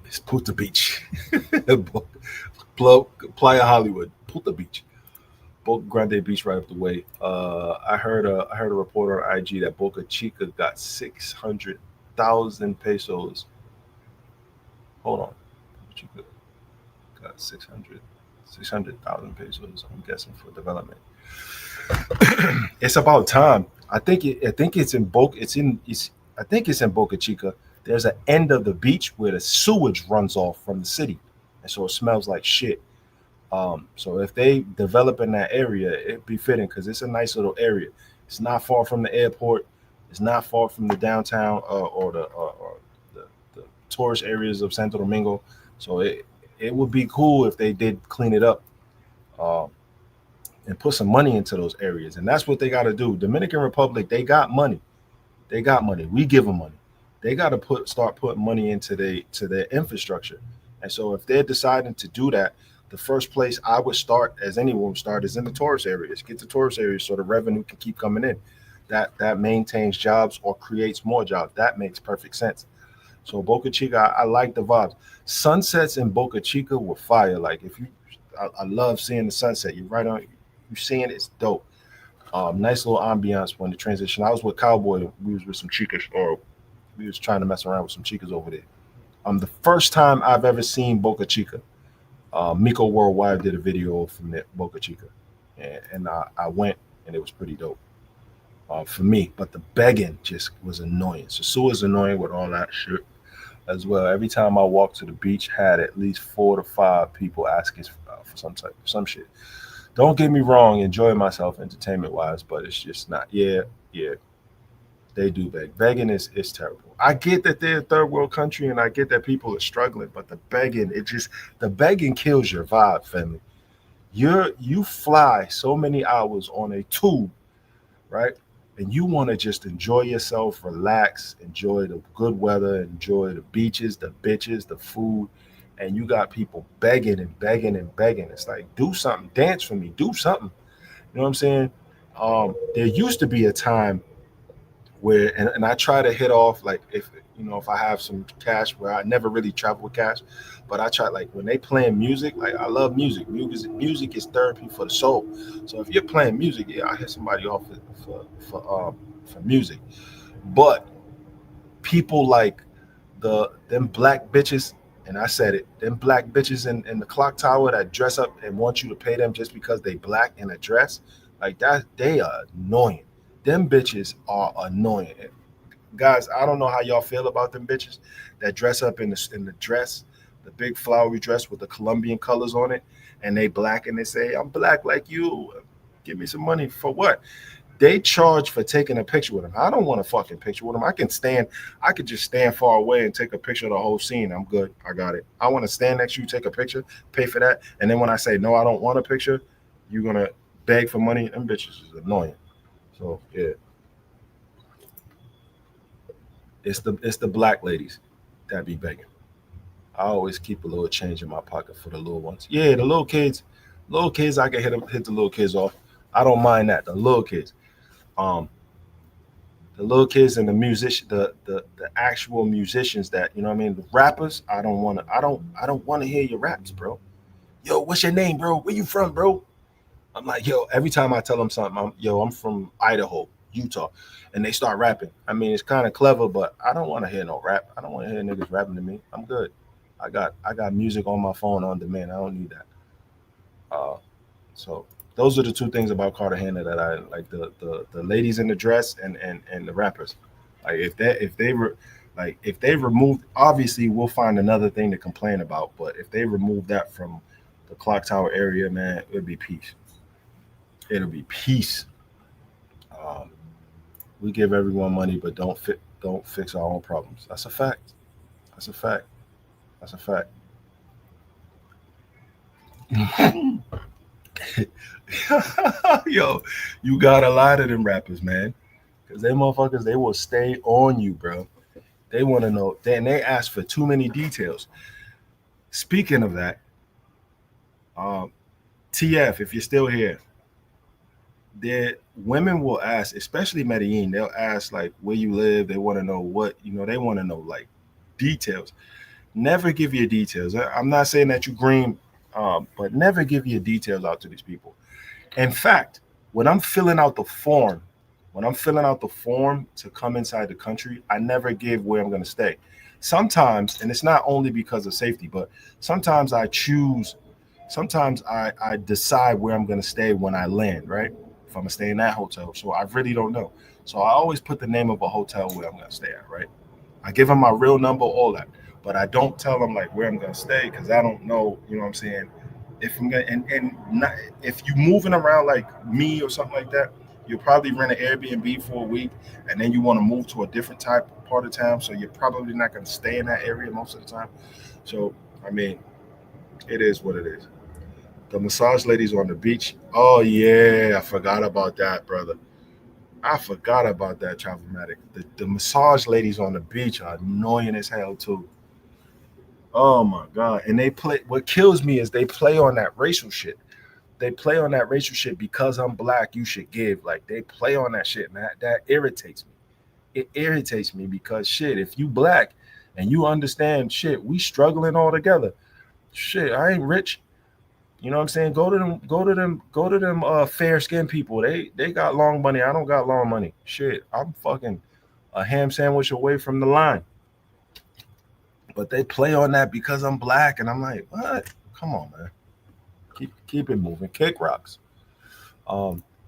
It's Punta Beach. Playa Hollywood, Punta Beach. Boca Grande Beach right up the way. I heard a report on IG that Boca Chica got 600,000 pesos. Hold on. Boca Chica got 600,000 pesos, I'm guessing, for development. It's about time. I think it's in Boca Chica. There's an end of the beach where the sewage runs off from the city, and so it smells like shit. So if they develop in that area, it'd be fitting because it's a nice little area. It's not far from the airport. It's not far from the downtown or the tourist areas of Santo Domingo. So it would be cool if they did clean it up and put some money into those areas. And that's what they got to do. Dominican Republic, they got money. They got money. We give them money. They got to start putting money into their infrastructure. And so if they're deciding to do that, the first place I would start, as anyone would start, is in the tourist areas. Get the tourist areas so the revenue can keep coming in. that maintains jobs or creates more jobs. That makes perfect sense. So Boca Chica, I like the vibes. Sunsets in Boca Chica were fire. Like if you, I love seeing the sunset. You're right on. You seeing it, it's dope. Nice little ambiance when the transition. I was with Cowboy. We was with some chicas, or we was trying to mess around with some chicas over there. The first time I've ever seen Boca Chica. Miko Worldwide did a video from Boca Chica, and I went, and it was pretty dope for me. But the begging just was annoying. Sosua is annoying with all that shit as well. Every time I walked to the beach, had at least 4 to 5 people asking for some shit. Don't get me wrong, enjoy myself entertainment wise, but it's just not. Yeah, they do beg. Begging is terrible. I get that they're a third world country, and I get that people are struggling, but the begging kills your vibe, family. You fly so many hours on a tube, right? And you want to just enjoy yourself, relax, enjoy the good weather, enjoy the beaches, the bitches, the food, and you got people begging and begging and begging. It's like, do something, dance for me, do something. You know what I'm saying? There used to be a time where, and I try to hit off, like, if I have some cash, where I never really travel with cash, but I try, like, when they playing music, like, I love music. Music is therapy for the soul. So if you're playing music, yeah, I hit somebody off for music. But people like them black bitches, and I said it, them black bitches in the clock tower that dress up and want you to pay them just because they black in a dress, like that, they are annoying. Them bitches are annoying. Guys, I don't know how y'all feel about them bitches that dress up in the dress, the big flowery dress with the Colombian colors on it, and they black and they say, I'm black like you. Give me some money for what? They charge for taking a picture with them. I don't want a fucking picture with them. I could just stand far away and take a picture of the whole scene. I'm good. I got it. I want to stand next to you, take a picture, pay for that. And then when I say, no, I don't want a picture, you're going to beg for money. Them bitches is annoying. So, yeah. It's the black ladies that be begging. I always keep a little change in my pocket for the little ones. Yeah, the little kids, I can hit the little kids off. I don't mind that. The little kids. The little kids and the musician, the actual musicians that, you know what I mean, the rappers, I don't want to hear your raps, bro. Yo, what's your name, bro? Where you from, bro? I'm like, yo, every time I tell them something, I'm from Idaho, Utah, and they start rapping. I mean, it's kind of clever, but I don't want to hear no rap. I don't want to hear niggas rapping to me. I'm good. I got music on my phone on demand. I don't need that. So those are the two things about Cartagena that I like: the ladies in the dress and the rappers. Like if they remove, obviously we'll find another thing to complain about. But if they remove that from the clock tower area, man, it'll be peace. It'll be peace. We give everyone money, but don't fix our own problems. That's a fact. That's a fact. That's a fact. Yo, you got a lot of them rappers, man. Because they motherfuckers, they will stay on you, bro. They want to know. Then they ask for too many details. Speaking of that, TF, if you're still here, the women will ask, especially Medellin, they'll ask like where you live. They want to know what, they want to know like details. Never give your details. I'm not saying that you green, but never give your details out to these people. In fact, when I'm filling out the form to come inside the country, I never give where I'm going to stay. Sometimes, and it's not only because of safety, but sometimes I decide where I'm going to stay when I land, right? If I'm going to stay in that hotel. So I really don't know. So I always put the name of a hotel where I'm going to stay at, right? I give them my real number, all that. But I don't tell them like where I'm going to stay because I don't know, you know what I'm saying? If I'm going to, if you moving around like me or something like that, you'll probably rent an Airbnb for a week and then you want to move to a different part of town. So you're probably not going to stay in that area most of the time. So, I mean, it is what it is. The massage ladies on the beach. Oh, yeah. I forgot about that, brother. I forgot about that, Travelmatic. The massage ladies on the beach are annoying as hell, too. Oh, my God. And they play. What kills me is they play on that racial shit. they play on that racial shit. Because I'm black, you should give. Like, they play on that shit, man. That irritates me. It irritates me because shit, if you black and you understand shit, we struggling all together. Shit, I ain't rich. You know what I'm saying? Go to them fair skinned people. They got long money. I don't got long money. Shit, I'm fucking a ham sandwich away from the line. But they play on that because I'm black, and I'm like, what? Come on, man. Keep it moving. Kick rocks.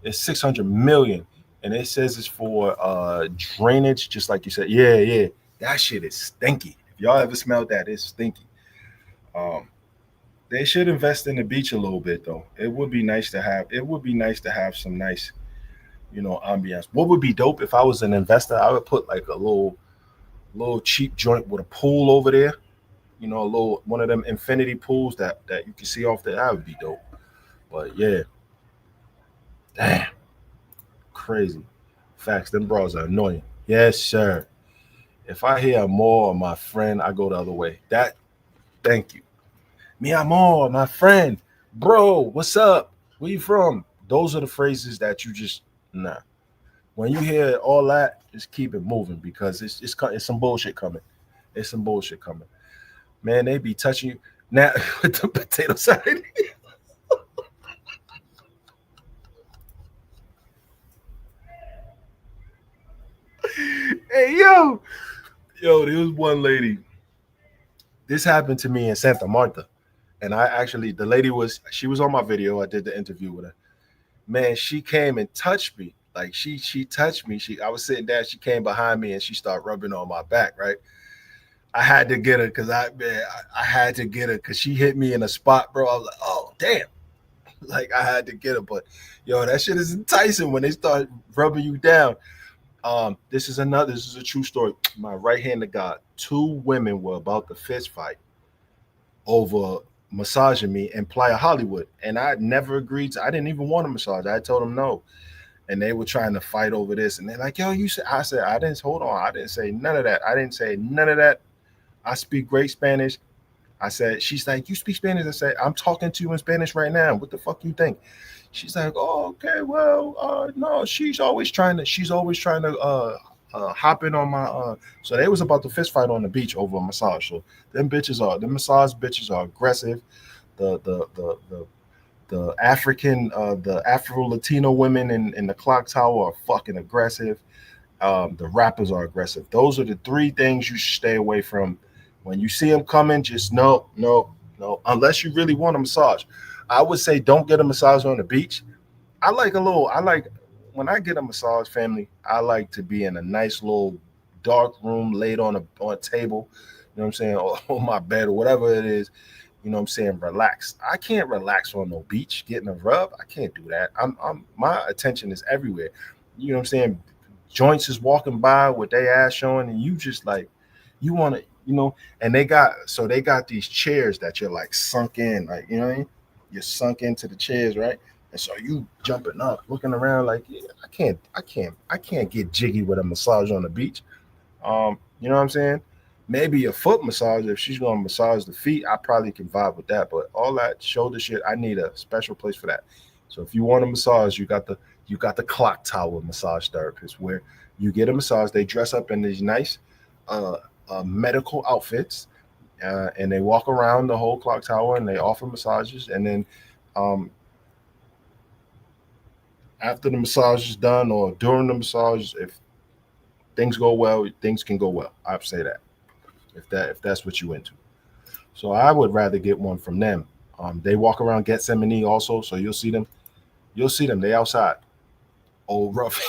It's 600 million, and it says it's for drainage, just like you said. Yeah. That shit is stinky. If y'all ever smelled that, it's stinky. They should invest in the beach a little bit, though. It would be nice to have some nice, ambiance. What would be dope if I was an investor? I would put like a little cheap joint with a pool over there. A little one of them infinity pools that you can see off there. That would be dope. But yeah, damn, crazy. Facts. Them bras are annoying. Yes, sir. If I hear more of my friend, I go the other way. Thank you. Mi amor, my friend, bro, what's up? Where you from? Those are the phrases that you just nah. When you hear all that, just keep it moving because it's some bullshit coming. It's some bullshit coming. Man, they be touching you now with the potato side. Hey, yo, there was one lady. This happened to me in Santa Marta. And the lady was on my video. I did the interview with her. Man, she came and touched me. Like she touched me. I was sitting there. She came behind me and she started rubbing on my back. Right. I had to get her because I had to get her because she hit me in a spot, bro. I was like, oh damn. Like I had to get her. But yo, that shit is enticing when they start rubbing you down. This is a true story. My right hand to God. 2 women were about to fist fight over massaging me in Playa Hollywood, and I never agreed I didn't even want a massage. I told them no, and they were trying to fight over this, and they're like, yo, you said. I said, I didn't. Hold on, I didn't say none of that. I speak great Spanish. I said, she's like, you speak Spanish? I said, I'm talking to you in Spanish right now. What the fuck you think? She's like, oh, okay, well, no, she's always trying to hop in on my so they was about to fist fight on the beach over a massage. So them massage bitches are aggressive. The African the Afro-Latino women in the clock tower are fucking aggressive. The rappers are aggressive. Those are the 3 things you should stay away from. When you see them coming, just no, unless you really want a massage. I would say don't get a massage on the beach. I like when I get a massage, family, I like to be in a nice little dark room, laid on a table, you know what I'm saying, or on my bed or whatever it is, you know what I'm saying, relax. I can't relax on no beach, getting a rub. I can't do that. My attention is everywhere. You know what I'm saying? Joints is walking by with their ass showing, and you just like, you want to, and they got these chairs that you're like sunk in, like, you know what I mean? You're sunk into the chairs, right? And so you jumping up, looking around like, yeah, I can't get jiggy with a massage on the beach. You know what I'm saying? Maybe a foot massage. If she's going to massage the feet, I probably can vibe with that. But all that shoulder shit, I need a special place for that. So if you want a massage, you got the clock tower massage therapist where you get a massage. They dress up in these nice medical outfits, and they walk around the whole clock tower and they offer massages. And then after the massage is done or during the massage, if things go well, things can go well. I'd say that if that's what you into. So I would rather get one from them. They walk around Gethsemane also, so you'll see them. They outside. Old rough.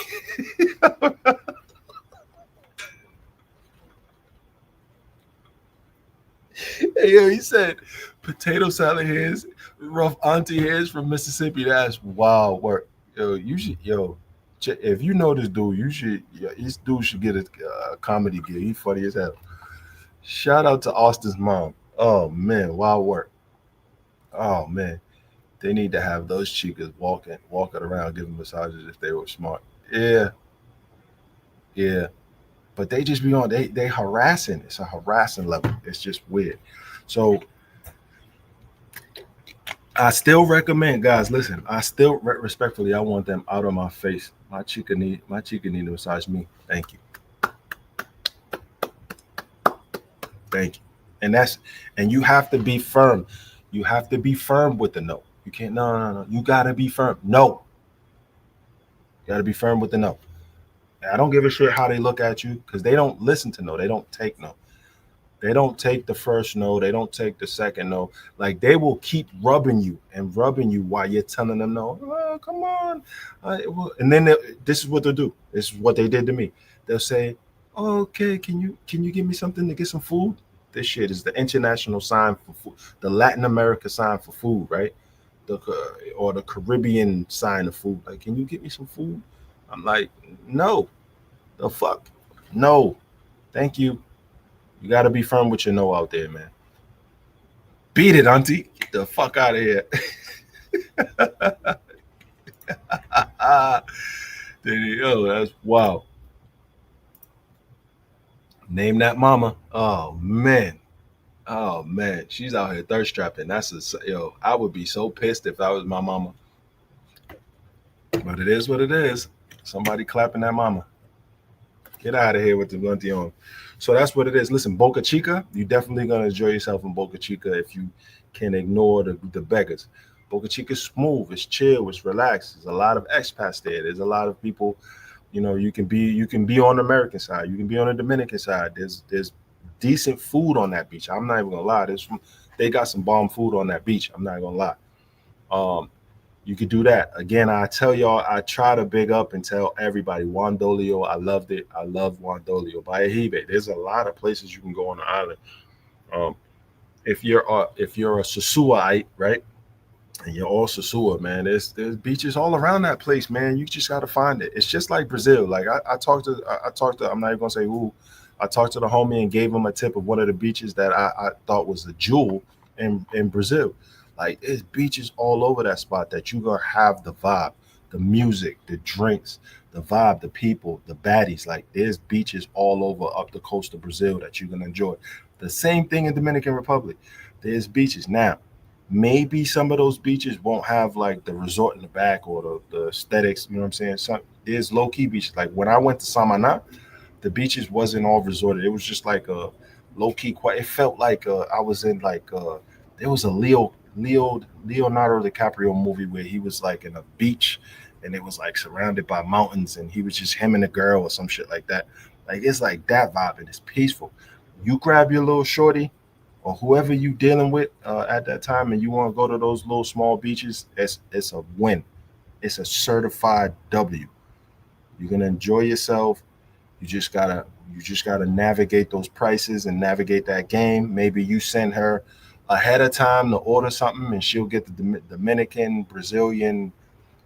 Hey, yo, he said potato salad heads, rough auntie heads from Mississippi. That's wild work. Yo, if you know this dude, this dude should get a comedy gig. He's funny as hell. Shout out to Austin's mom. Oh man, wild work. Oh man, they need to have those chicas walking around giving massages if they were smart. Yeah. But they just be on. They harassing. It's a harassing level. It's just weird. So I still recommend, guys. Listen, I still respectfully, I want them out of my face. My chica need to massage me. Thank you. Thank you. And you have to be firm. You have to be firm with the no. You can't. No. You gotta be firm. No. You gotta be firm with the no. I don't give a shit how they look at you because they don't listen to no. They don't take no. They don't take the first no. They don't take the second no. Like they will keep rubbing you while you're telling them no. Oh, come on. And then this is what they'll do. This is what they did to me. They'll say, oh, "Okay, can you give me something to get some food?" This shit is the international sign for food, the Latin America sign for food, right? Or the Caribbean sign of food. Like, can you get me some food? I'm like, no. The fuck? No. Thank you. You got to be firm with your no out there, man. Beat it, auntie. Get the fuck out of here. There you go. That's wow. Name that mama. Oh man. She's out here thirst trapping. I would be so pissed if I was my mama. But it is what it is. Somebody clapping that mama. Get out of here with the blunty on. So that's what it is. Listen, Boca Chica, you're definitely gonna enjoy yourself in Boca Chica if you can ignore the beggars. Boca Chica's smooth, it's chill, it's relaxed. There's a lot of expats there. There's a lot of people. You know, you can be on the American side, you can be on the Dominican side. There's decent food on that beach. I'm not even gonna lie. They got some bomb food on that beach. I'm not gonna lie. You could do that. Again, I tell y'all, I try to big up and tell everybody, Juan Dolio, I loved it. I love Juan Dolio. Bayahibe, there's a lot of places you can go on the island. If you're a Sosúaite, right? And you're all Sosúa, man. There's beaches all around that place, man. You just gotta find it. It's just like Brazil. Like I talked to. I'm not even gonna say who. I talked to the homie and gave him a tip of one of the beaches that I thought was a jewel in Brazil. Like there's beaches all over that spot that you're gonna have the vibe, the music, the drinks, the vibe, the people, the baddies. Like there's beaches all over up the coast of Brazil that you're gonna enjoy. The same thing in Dominican Republic. There's beaches. Now, maybe some of those beaches won't have like the resort in the back or the aesthetics, you know what I'm saying? There's low-key beaches. Like when I went to Samaná, the beaches wasn't all resorted. It was just like a low-key, it felt like I was in like there was a Leonardo DiCaprio movie where he was like in a beach and it was like surrounded by mountains and he was just him and a girl or some shit like that. Like it's like that vibe and it's peaceful. You grab your little shorty or whoever you dealing with at that time and you want to go to those little small beaches, it's a win. It's a certified W. You're gonna enjoy yourself. You just gotta navigate those prices and navigate that game. Maybe you send her ahead of time to order something and she'll get the Dominican, Brazilian.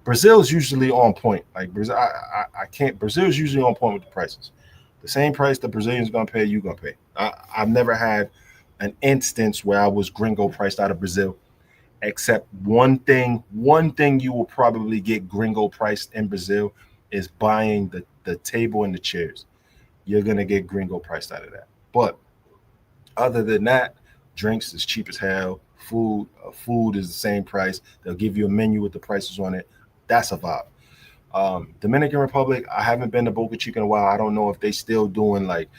Brazil's usually on point. Like Brazil, Brazil's usually on point with the prices. The same price the Brazilian's gonna pay, you gonna pay. I've never had an instance where I was gringo priced out of Brazil, except one thing you will probably get gringo priced in Brazil is buying the table and the chairs. You're gonna get gringo priced out of that. But other than that, drinks is cheap as hell. Food is the same price. They'll give you a menu with the prices on it. That's a vibe. Dominican Republic, I haven't been to Boca Chica in a while. I don't know if they still doing like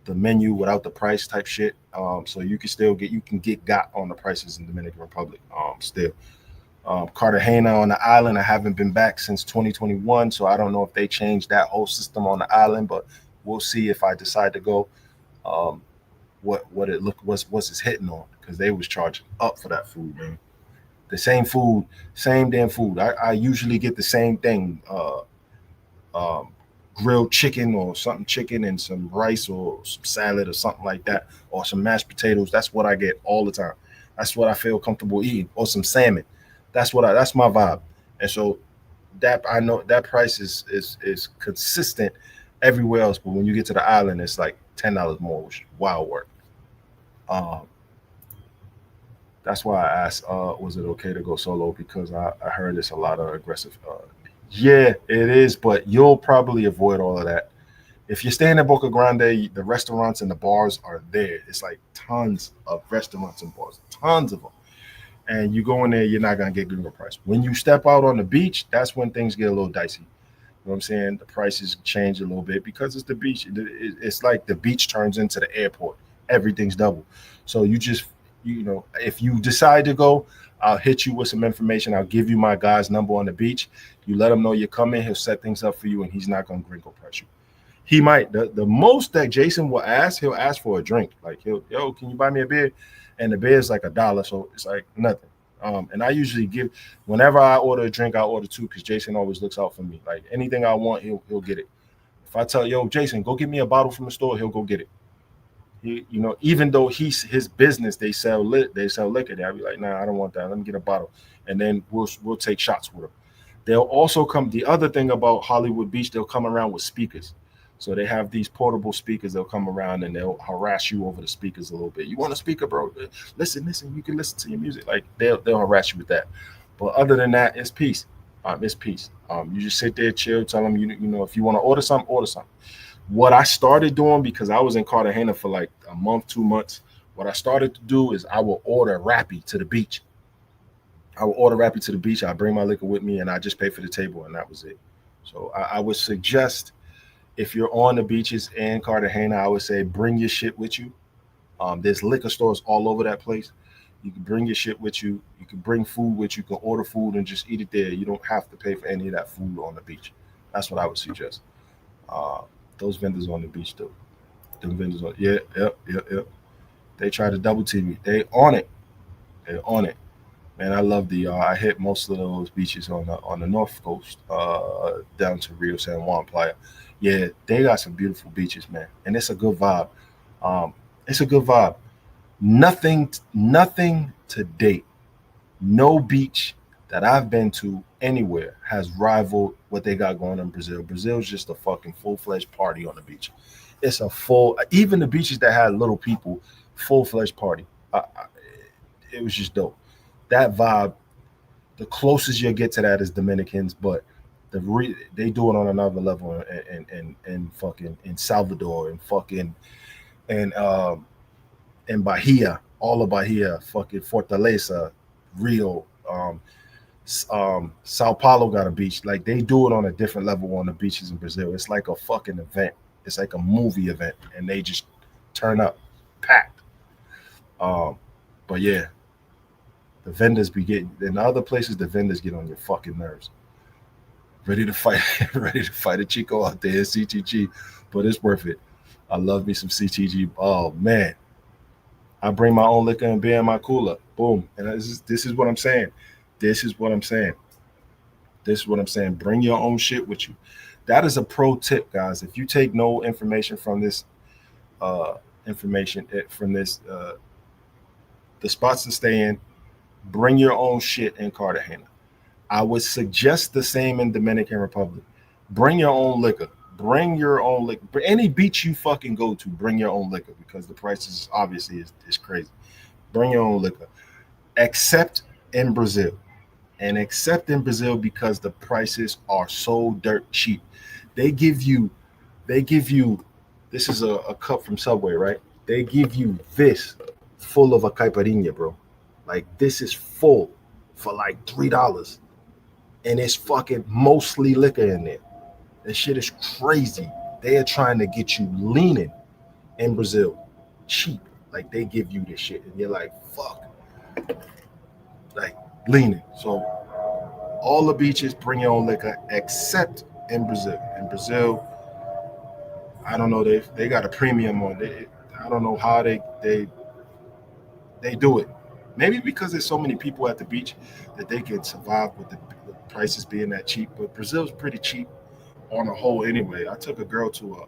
the menu without the price type shit. So you can still get got on the prices in Dominican Republic. Still. Cartagena on the island, I haven't been back since 2021, so I don't know if they changed that whole system on the island, but we'll see if I decide to go. What it's hitting on, because they was charging up for that food, man. The same food, same damn food. I usually get the same thing, grilled chicken or something chicken and some rice or some salad or something like that, or some mashed potatoes. That's what I get all the time. That's what I feel comfortable eating, or some salmon. That's my vibe. And so that I know that price is consistent everywhere else, but when you get to the island, it's like $10 more, which is wild work. That's why I asked, was it okay to go solo? Because I heard it's a lot of aggressive. Yeah, it is, but you'll probably avoid all of that. If you're staying in Boca Grande, the restaurants and the bars are there. It's like tons of restaurants and bars, tons of them. and you go in there, you're not gonna get gringo price. When you step out on the beach, that's when things get a little dicey. You know what I'm saying? The prices change a little bit because it's the beach. It's like the beach turns into the airport. Everything's double. So you just, you know, if you decide to go, I'll hit you with some information. I'll give you my guy's number on the beach. You let him know you're coming. He'll set things up for you, and he's not gonna gringo price you. He might. The most that Jason will ask, he'll ask for a drink. Like yo, can you buy me a beer? And the beer is like $1, so it's like nothing. And I usually give, whenever I order a drink, I order 2 because Jason always looks out for me. Like anything I want, he'll get it. If I tell Jason, go get me a bottle from the store, he'll go get it. He, you know, even though his business, they sell liquor there, I'll be like, nah, I don't want that. Let me get a bottle, and then we'll take shots with them. They'll also come. The other thing about Hollywood Beach, they'll come around with speakers. So they have these portable speakers. They'll come around and they'll harass you over the speakers a little bit. You want a speaker, bro? Listen. You can listen to your music. Like they'll harass you with that. But other than that, it's peace. It's peace. You just sit there, chill. Tell them you know if you want to order something, order something. What I started doing, because I was in Cartagena for like a month, 2 months. What I started to do is I will order Rappi to the beach. I will order Rappi to the beach. I bring my liquor with me, and I just pay for the table, and that was it. So I would suggest, if you're on the beaches in Cartagena, I would say bring your shit with you. There's liquor stores all over that place. You can bring your shit with you. You can bring food with you. You can order food and just eat it there. You don't have to pay for any of that food on the beach. That's what I would suggest. Those vendors on the beach, though. Them vendors on, yep. They try to double team me. They on it. They're on it. Man, I love I hit most of those beaches on the north coast, down to Rio San Juan Playa. Yeah, they got some beautiful beaches, man, and it's a good vibe. It's a good vibe. Nothing to date, no beach that I've been to anywhere has rivaled what they got going on in Brazil. Brazil's just a fucking full-fledged party on the beach. It's a even the beaches that had little people, full-fledged party. It was just dope. That vibe, the closest you'll get to that is Dominicans, but they do it on another level in fucking in Salvador and fucking and in Bahia, all of Bahia, fucking Fortaleza, Rio, Sao Paulo got a beach. Like they do it on a different level on the beaches in Brazil. It's like a fucking event. It's like a movie event, and they just turn up packed. But yeah, the vendors be getting in other places. The vendors get on your fucking nerves. Ready to fight a Chico out there, CTG, but it's worth it. I love me some CTG. Oh man, I bring my own liquor and beer in my cooler. Boom, and this is what I'm saying. This is what I'm saying. Bring your own shit with you. That is a pro tip, guys. If you take no information from this, the spots to stay in, bring your own shit in Cartagena. I would suggest the same in Dominican Republic. Bring your own liquor. Bring your own liquor. Any beach you fucking go to, bring your own liquor because the prices obviously is crazy. Bring your own liquor. Except in Brazil. And except in Brazil because the prices are so dirt cheap. They give you, this is a cup from Subway, right? They give you this full of a caipirinha, bro. Like this is full for like $3. And it's fucking mostly liquor in there. That shit is crazy. They are trying to get you leaning in Brazil. Cheap. Like they give you this shit and you're like, fuck. Like leaning. So all the beaches bring your own liquor except in Brazil. In Brazil, I don't know, they got a premium on it. I don't know how they do it. Maybe because there's so many people at the beach that they can survive with the prices being that cheap. But Brazil's pretty cheap on the whole anyway. I took a girl to a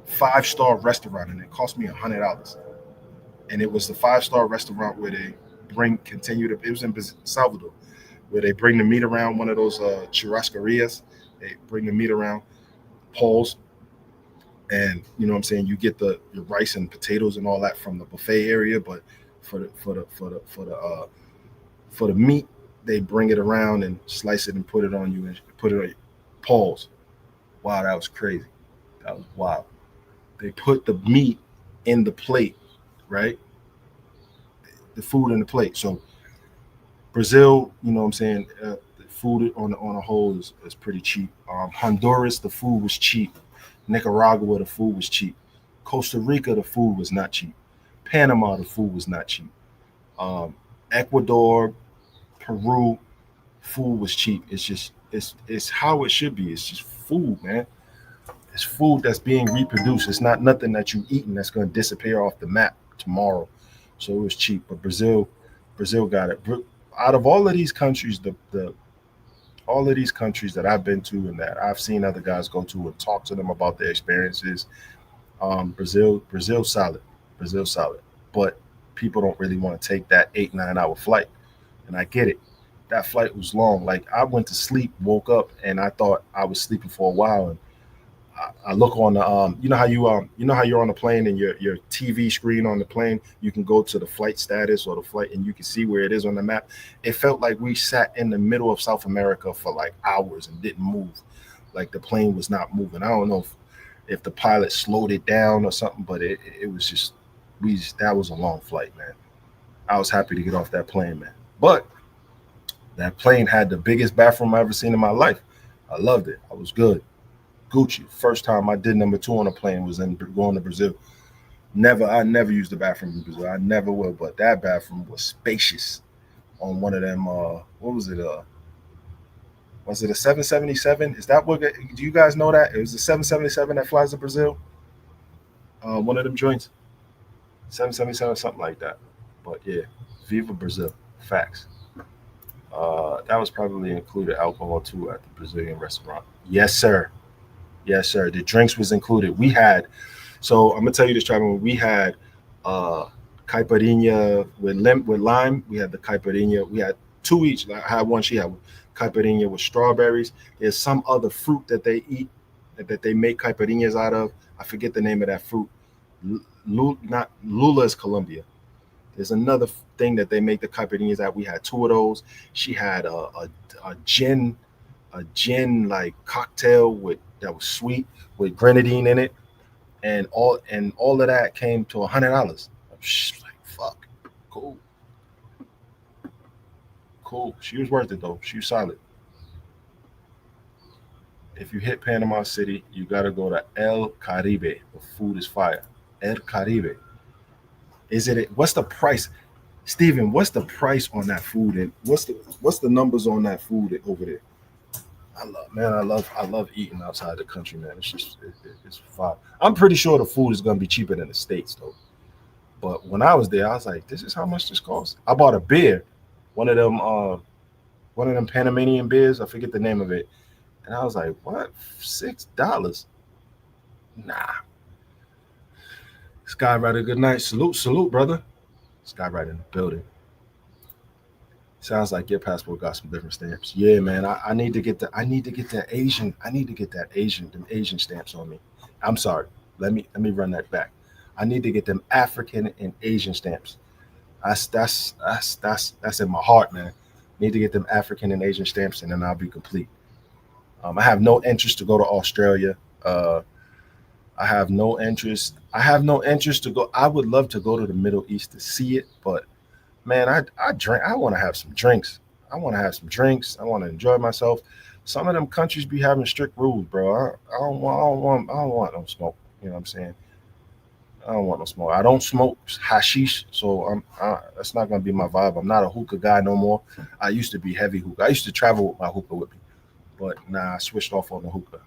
5-star restaurant and it cost me $100. And it was the 5-star restaurant where they it was in Salvador, where they bring the meat around one of those churrascarias. They bring the meat around poles. And you know what I'm saying? You get your rice and potatoes and all that from the buffet area, but for the meat, they bring it around and slice it and put it on you and put it on your poles. Wow, that was crazy. That was wild. They put the meat in the plate, right? The food in the plate. So Brazil, you know what I'm saying? The food on a whole is pretty cheap. Honduras, the food was cheap. Nicaragua, the food was cheap. Costa Rica, the food was not cheap. Panama, the food was not cheap. Ecuador, Peru, food was cheap. It's how it should be. It's just food, man. It's food that's being reproduced. It's not nothing that you eating that's going to disappear off the map tomorrow. So it was cheap. But Brazil got it. Out of all of these countries, all of these countries that I've been to and that I've seen other guys go to and talk to them about their experiences, Brazil's solid. Brazil's solid. But people don't really want to take that 8-9 hour flight. And I get it. That flight was long. Like, I went to sleep, woke up, and I thought I was sleeping for a while. And I look on the you know how you're on the plane and your TV screen on the plane, you can go to the flight status or the flight and you can see where it is on the map. It felt like we sat in the middle of South America for like hours and didn't move. Like, the plane was not moving. I don't know if the pilot slowed it down or something, but it was just that was a long flight, man. I was happy to get off that plane, man. But that plane had the biggest bathroom I ever seen in my life. I loved it. I was good. Gucci. First time I did number 2 on a plane was in going to Brazil. I never used the bathroom in Brazil. I never will. But that bathroom was spacious on one of them. What was it? Was it a 777? Is that what? Do you guys know that? It was a 777 that flies to Brazil. One of them joints. 777, something like that. But yeah, Viva Brazil. Facts. That was probably included alcohol too at the Brazilian restaurant. Yes, sir. Yes, sir. The drinks was included. We had, so I'm gonna tell you this, Travis. We had caipirinha with lime. We had the caipirinha. We had 2 each. I had one. She had caipirinha with strawberries. There's some other fruit that they eat that they make caipirinhas out of. I forget the name of that fruit. Not Lula is Colombia. There's another thing that they make the caipirinhas out. We had 2 of those. She had a gin like cocktail that was sweet with grenadine in it, and all of that came to $100. I'm like, fuck, cool. She was worth it though. She was solid. If you hit Panama City, you gotta go to El Caribe. The food is fire. El Caribe. What's the price, Steven? What's the price on that food, and what's the numbers on that food over there? I love eating outside the country, man. It's fun. I'm pretty sure the food is gonna be cheaper than the States though. But when I was there, I was like, this is how much this costs. I bought a beer, one of them Panamanian beers. I forget the name of it, and I was like, what? $6? Nah. Skywriter, good night. Salute, brother. Skywriter in the building. Sounds like your passport got some different stamps. Yeah, man. I need to get that Asian. I need to get them Asian stamps on me. I'm sorry. Let me run that back. I need to get them African and Asian stamps. That's in my heart, man. Need to get them African and Asian stamps, and then I'll be complete. I have no interest to go to Australia. I have no interest to go. I would love to go to the Middle East to see it, but man, I drink. I want to have some drinks. I want to enjoy myself. Some of them countries be having strict rules, bro. I don't want no smoke. You know what I'm saying? I don't want no smoke. I don't smoke hashish, so that's not gonna be my vibe. I'm not a hookah guy no more. I used to be heavy hookah. I used to travel with my hookah with me, but nah, I switched off on the hookah.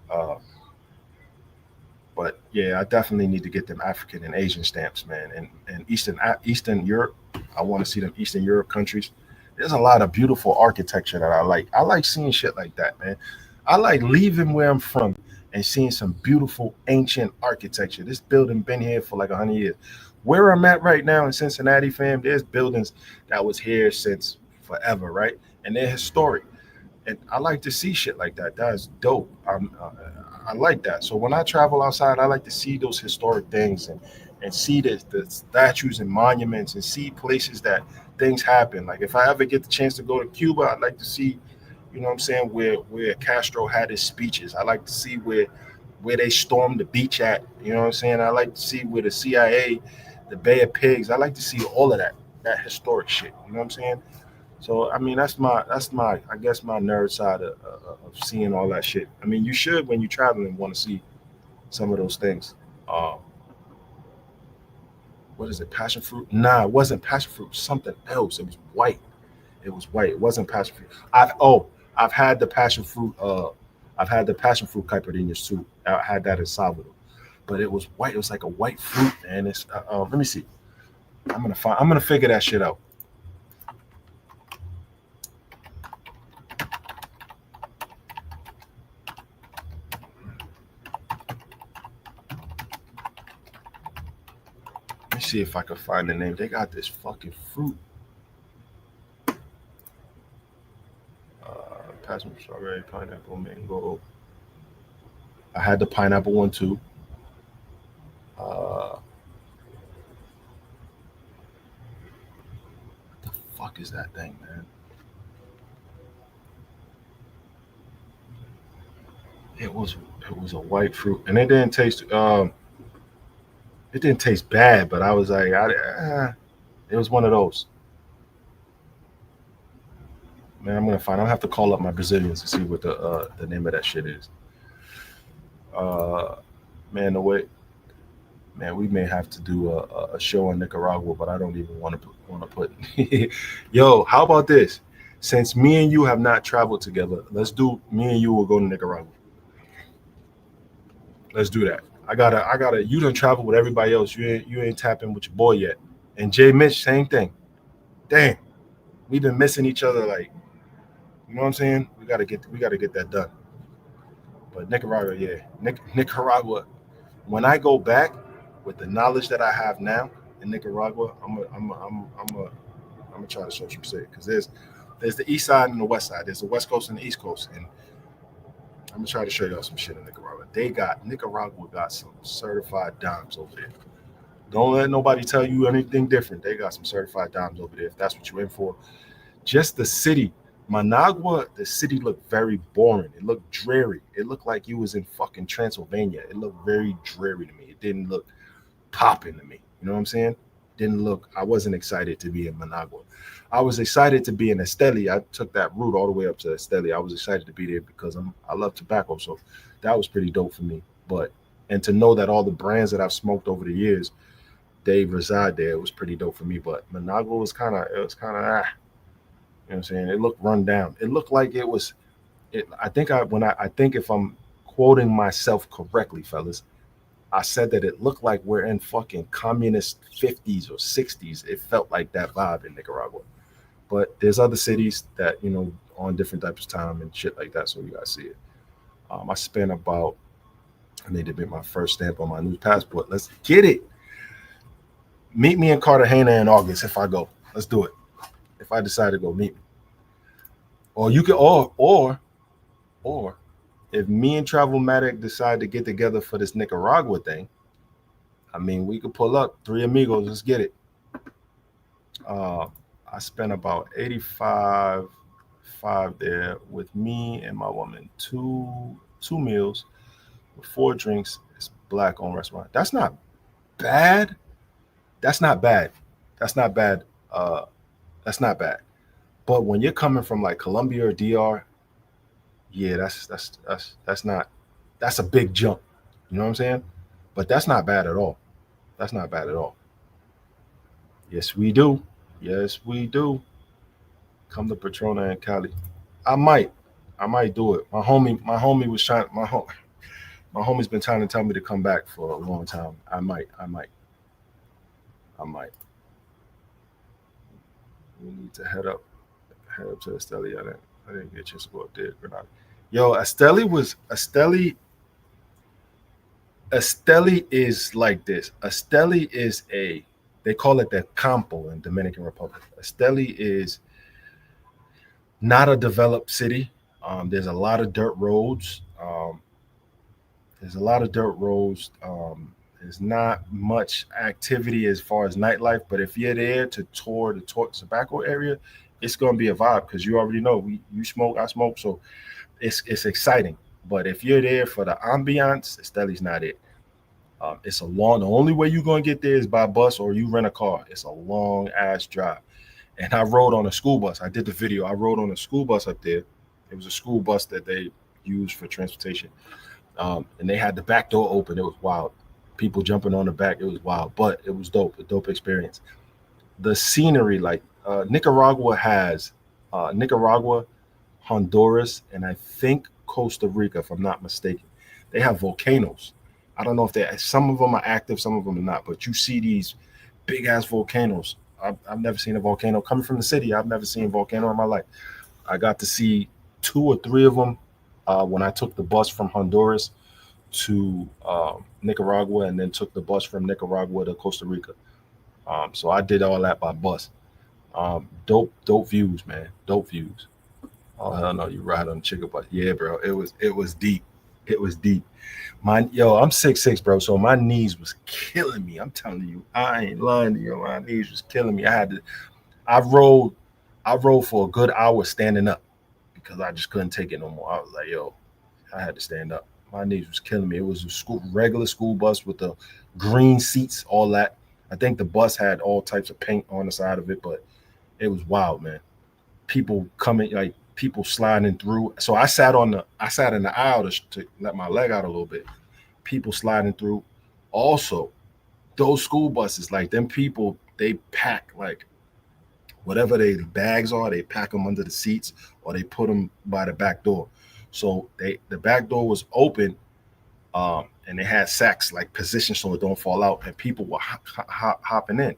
But yeah, I definitely need to get them African and Asian stamps, man. And Eastern Europe, I want to see them Eastern Europe countries. There's a lot of beautiful architecture that I like. I like seeing shit like that, man. I like leaving where I'm from and seeing some beautiful ancient architecture. This building been here for like 100 years. Where I'm at right now in Cincinnati, fam, there's buildings that was here since forever, right? And they're historic. And I like to see shit like that. That's dope. I like that. So when I travel outside, I like to see those historic things and see the statues and monuments and see places that things happen. Like if I ever get the chance to go to Cuba, I'd like to see, you know what I'm saying, where Castro had his speeches. I like to see where they stormed the beach at. You know what I'm saying? I like to see where the CIA, the Bay of Pigs. I like to see all of that historic shit. You know what I'm saying? So I mean, that's my I guess my nerd side of seeing all that shit. I mean, you should when you're traveling want to see some of those things. What is it? Passion fruit? Nah, it wasn't passion fruit. Something else. It was white. It was white. It wasn't passion fruit. I've had the passion fruit. I've had the passion fruit caipirinhas too. I had that in Salvador, but it was white. It was like a white fruit, man. It's let me see. I'm gonna figure that shit out. Let me see if I can find the name. They got this fucking fruit. Passion, strawberry, pineapple, mango. I had the pineapple one too. What the fuck is that thing, man? It was a white fruit, and it didn't taste bad, but I was like, it was one of those. Man, I'm gonna have to call up my Brazilians to see what the name of that shit is. Man, the way, man, we may have to do a show in Nicaragua, but I don't even want to put. Yo, how about this? Since me and you have not traveled together, me and you will go to Nicaragua. Let's do that. I gotta. You done travel with everybody else. You ain't tapping with your boy yet. And Jay Mitch, same thing. Damn, we've been missing each other. Like, you know what I'm saying? We gotta get that done. But Nicaragua, yeah, Nicaragua. When I go back with the knowledge that I have now in Nicaragua, I'm gonna try to show some shit because there's the east side and the west side. There's the west coast and the east coast, and I'm gonna try to show y'all some shit in Nicaragua. Nicaragua got some certified dimes over there. Don't let nobody tell you anything different. They got some certified dimes over there if that's what you're in for. Just the city, Managua, the city looked very boring. It looked dreary. It looked like you was in fucking Transylvania. It looked very dreary to me. It didn't look popping to me. You know what I'm saying? I wasn't excited to be in Managua. I was excited to be in Esteli. I took that route all the way up to Esteli. I was excited to be there because I love tobacco. So that was pretty dope for me. And to know that all the brands that I've smoked over the years, they reside there, it was pretty dope for me. But Managua was kind of, you know what I'm saying? It looked run down. It looked like I think if I'm quoting myself correctly, fellas, I said that it looked like we're in fucking communist 50s or 60s. It felt like that vibe in Nicaragua. But there's other cities that, you know, on different types of time and shit like that, so you guys see it. I spent I need to get my first stamp on my new passport. Let's get it. Meet me in Cartagena in August if I go. Let's do it. If I decide to go, meet me. Or you can, or if me and Travelmatic decide to get together for this Nicaragua thing, I mean, we could pull up 3 amigos. Let's get it. I spent about 85 there with me and my woman. Two meals with 4 drinks. It's black-owned restaurant. That's not bad. That's not bad. But when you're coming from like Colombia or DR, yeah, that's a big jump. You know what I'm saying? But that's not bad at all. Yes, we do. Come to Patrona and Cali. I might do it. My homie's been trying to tell me to come back for a long time. I might. We need to head up to Esteli. I didn't get a chance to go up there. Yo, Esteli is like this. Esteli is they call it the Campo in Dominican Republic. Esteli is not a developed city. There's a lot of dirt roads. There's not much activity as far as nightlife, but if you're there to tour the tobacco area, it's going to be a vibe because you already know you smoke, I smoke, so it's exciting. But if you're there for the ambiance, Esteli's not it. The only way you're going to get there is by bus or you rent a car. It's a long ass drive. And I rode on a school bus. I did the video. I rode on a school bus up there. It was a school bus that they used for transportation. And they had the back door open. It was wild. People jumping on the back. It was wild, but it was dope. A dope experience. The scenery, like Nicaragua has Nicaragua, Honduras, and I think Costa Rica, if I'm not mistaken. They have volcanoes. I don't know if some of them are active, some of them are not, but you see these big ass volcanoes. I've never seen a volcano coming from the city. I've never seen a volcano in my life. I got to see 2 or 3 of them when I took the bus from Honduras to Nicaragua, and then took the bus from Nicaragua to Costa Rica. So I did all that by bus. Dope views, man. Dope views. Oh hell no, you ride on the chicken bus. Yeah, bro. It was deep. It was deep. I'm 6'6", bro. So my knees was killing me. I'm telling you, I ain't lying to you. My knees was killing me. I rode for a good hour standing up because I just couldn't take it no more. I was like, yo, I had to stand up. My knees was killing me. It was a regular school bus with the green seats, all that. I think the bus had all types of paint on the side of it, but it was wild, man. People coming, like people sliding through. So I sat in the aisle to let my leg out a little bit. People sliding through. Also, those school buses, like them people, they pack like whatever their bags are, they pack them under the seats or they put them by the back door. So the back door was open, and they had sacks like positioned so it don't fall out, and people were hopping in.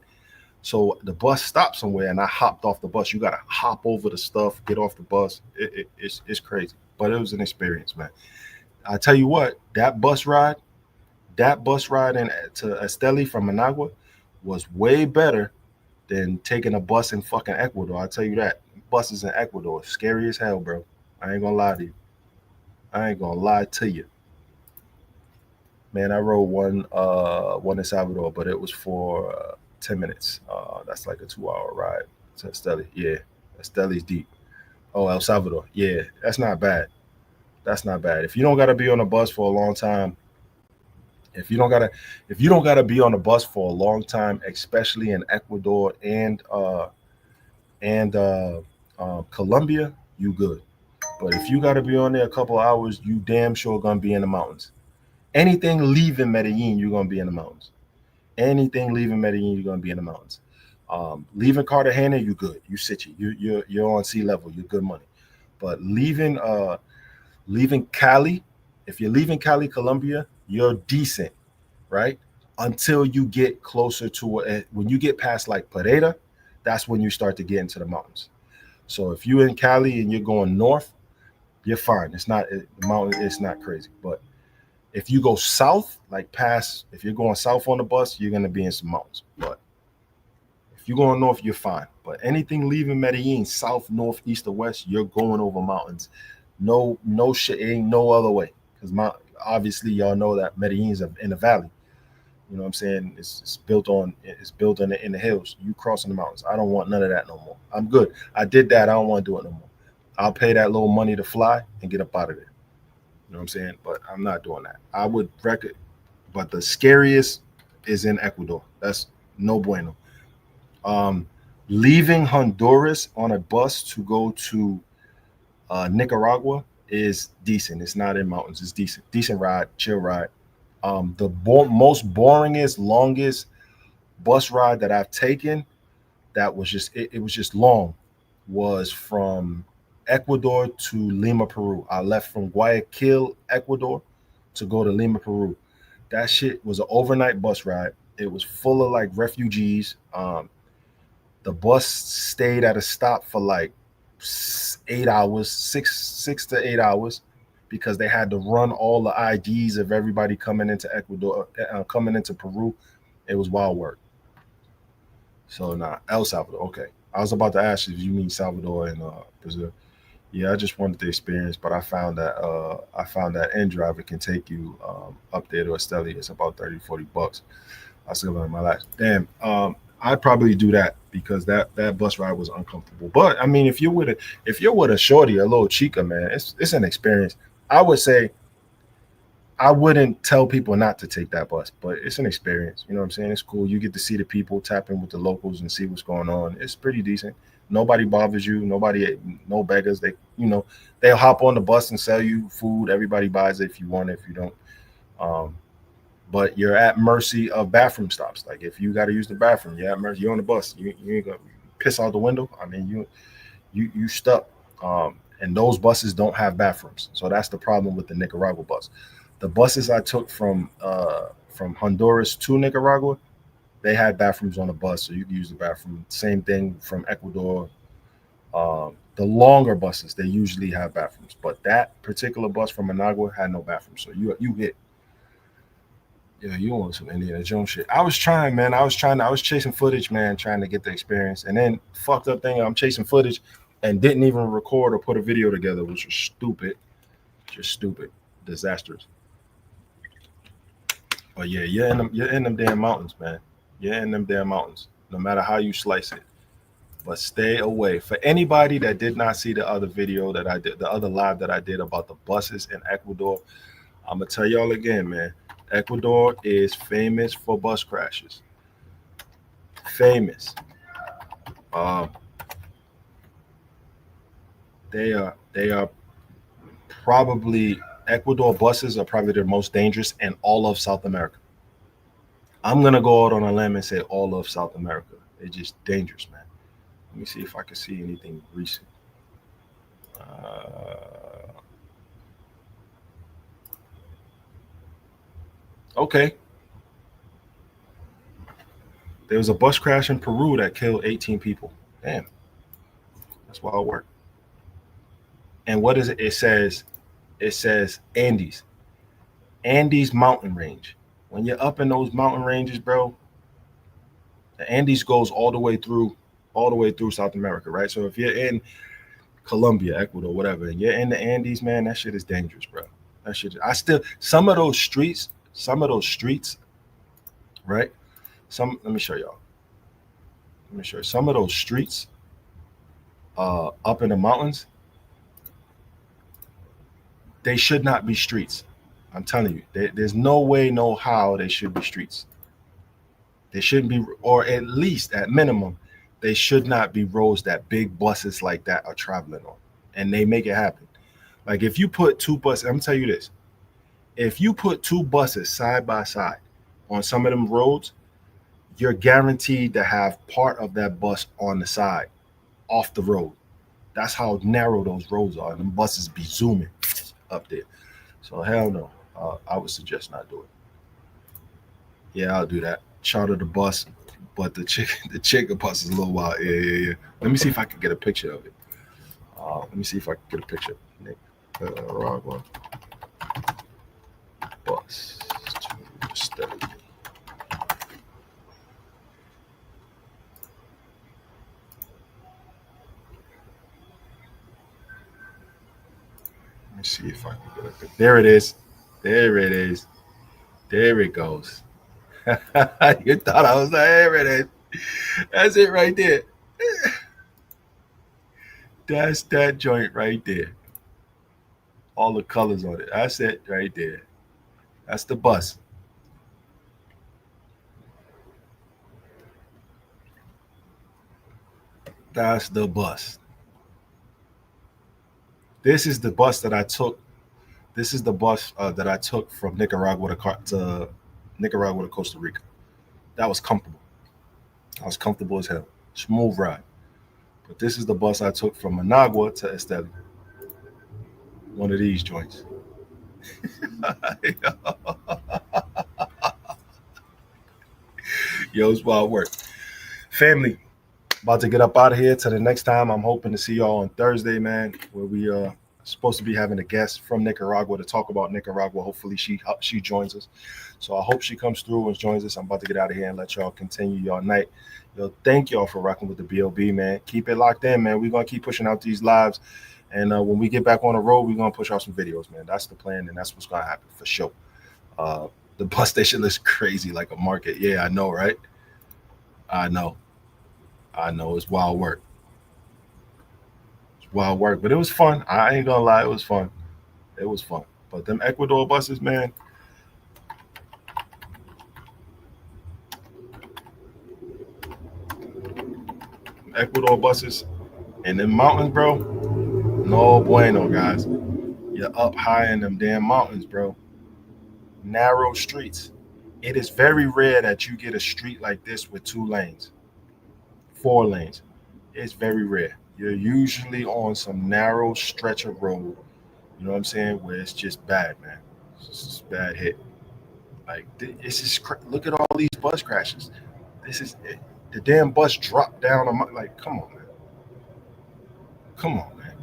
So the bus stopped somewhere, and I hopped off the bus. You gotta hop over the stuff, get off the bus. It's crazy, but it was an experience, man. I tell you what, that bus ride to Esteli from Managua was way better than taking a bus in fucking Ecuador. I tell you that. Buses in Ecuador, scary as hell, bro. I ain't gonna lie to you. I ain't gonna lie to you. Man, I rode one in Salvador, but it was for 10 minutes. That's like a 2-hour ride to Esteli. Yeah, Esteli's deep. Oh, El Salvador. Yeah, that's not bad. That's not bad. If you don't gotta be on a bus for a long time, if you don't gotta be on a bus for a long time, especially in Ecuador and Colombia, you good. But if you gotta be on there a couple of hours, you damn sure gonna be in the mountains. Anything leaving Medellin, you're gonna be in the mountains. Anything leaving Medellin, you're gonna be in the mountains. Leaving Cartagena, you good. You City. You're on sea level. You're good money. But leaving Cali, if you're leaving Cali, Colombia, you're decent, right? Until you get closer to when you get past like Pereira, that's when you start to get into the mountains. So if you're in Cali and you're going north, you're fine. It's not the mountain. It's not crazy. But if you go south, if you're going south on the bus, you're gonna be in some mountains. But if you're going north, you're fine. But anything leaving Medellin, south, north, east, or west, you're going over mountains. No shit. Ain't no other way. Because obviously y'all know that Medellin's in the valley. You know what I'm saying? It's built in the hills. You crossing the mountains. I don't want none of that no more. I'm good. I did that. I don't want to do it no more. I'll pay that little money to fly and get up out of there. You know what I'm saying? But I'm not doing that. I would record, but the scariest is in Ecuador. That's no bueno. Leaving Honduras on a bus to go to Nicaragua is decent. It's not in mountains. It's decent. Decent ride, chill ride. The most boringest, longest bus ride that I've taken that was just it was just long was from Ecuador to Lima, Peru. I left from Guayaquil, Ecuador to go to Lima, Peru. That shit was an overnight bus ride. It was full of like refugees. The bus stayed at a stop for like 8 hours, six to 8 hours, because they had to run all the IDs of everybody coming into Ecuador, coming into Peru. It was wild work. So El Salvador. Okay, I was about to ask you if you mean Salvador and Brazil. Yeah, I just wanted the experience, but I found that InDrive can take you up there to Esteli. It's about $30-40. I still learned my life. Damn, I'd probably do that because that bus ride was uncomfortable. But I mean, if you're with a shorty, a little chica, man, it's an experience. I would say I wouldn't tell people not to take that bus, but it's an experience. You know what I'm saying? It's cool. You get to see the people, tap in with the locals, and see what's going on. It's pretty decent. Nobody bothers you. No beggars. They'll hop on the bus and sell you food. Everybody buys it if you want it. If you don't, but you're at mercy of bathroom stops. Like if you got to use the bathroom, you're at mercy. You're on the bus. You ain't gonna piss out the window. I mean, you stuck. And those buses don't have bathrooms, so that's the problem with the Nicaragua bus. The buses I took from Honduras to Nicaragua, they had bathrooms on the bus, so you can use the bathroom. Same thing from Ecuador. The longer buses, they usually have bathrooms, but that particular bus from Managua had no bathroom, so you hit. Yeah, you want some Indiana Jones shit. I was trying, man. I was chasing footage, man, trying to get the experience. And then fucked up thing, I'm chasing footage and didn't even record or put a video together, which was stupid. Just stupid. Disastrous. But yeah, you're in them damn mountains, man. You're in them damn mountains, no matter how you slice it. But stay away. For anybody that did not see the other video that I did, the other live that I did about the buses in Ecuador, I'm gonna tell y'all again, man. Ecuador is famous for bus crashes. Famous. They are probably, Ecuador buses are probably the most dangerous in all of South America. I'm gonna go out on a limb and say all of South America. They're just dangerous, man. Let me see if I can see anything recent. Okay. There was a bus crash in Peru that killed 18 people. Damn. That's wild work. And what is it? It says Andes. Andes mountain range. When you're up in those mountain ranges, bro, the Andes goes all the way through South America, right? So if you're in Colombia, Ecuador, whatever, and you're in the Andes, man, that shit is dangerous, bro. That shit. Some of those streets, right? Let me show y'all. Some of those streets up in the mountains, they should not be streets. I'm telling you, there's no way, no how they should be streets. They shouldn't be, or at least at minimum, they should not be roads that big buses like that are traveling on. And they make it happen. Like if you put two buses, I'm gonna tell you this. If you put two buses side by side on some of them roads, you're guaranteed to have part of that bus on the side, off the road. That's how narrow those roads are. And the buses be zooming up there. So hell no. I would suggest not do it. Yeah, I'll do that. Charter the bus, but the chicken bus is a little wild. Yeah. Let me see if I can get a picture of it. Let me see if I can get a picture. Nicaragua bus to study. Let me see if I can get a picture. There it is. There it goes. You thought I was like, there it is. That's it right there. That's that joint right there. All the colors on it. That's it right there. That's the bus. That's the bus. This is the bus that I took. This is the bus that I took from Nicaragua to Costa Rica. That was comfortable. I was comfortable as hell. Smooth ride. But this is the bus I took from Managua to Esteli. One of these joints. Yo, it's wild work. Family, about to get up out of here. Till the next time, I'm hoping to see y'all on Thursday, man, where we are supposed to be having a guest from Nicaragua to talk about Nicaragua. Hopefully she joins us. So I hope she comes through and joins us. I'm about to get out of here and let y'all continue y'all night. Yo, thank y'all for rocking with the BLB, man. Keep it locked in, man. We're going to keep pushing out these lives. And when we get back on the road, we're going to push out some videos, man. That's the plan, and that's what's going to happen for sure. The bus station looks crazy like a market. Yeah, I know, right? I know. It's wild work. But it was fun. I ain't gonna lie, it was fun. But them Ecuador buses, man, Ecuador buses in the mountains, bro. No bueno, guys. You're up high in them damn mountains, bro. Narrow streets. It is very rare that you get a street like this with 2 lanes, 4 lanes. It's very rare. You're usually on some narrow stretch of road, you know what I'm saying, where it's just bad, man. It's just bad hit. Like, this is, look at all these bus crashes. This is, the damn bus dropped down on my, like, come on, man. Come on, man.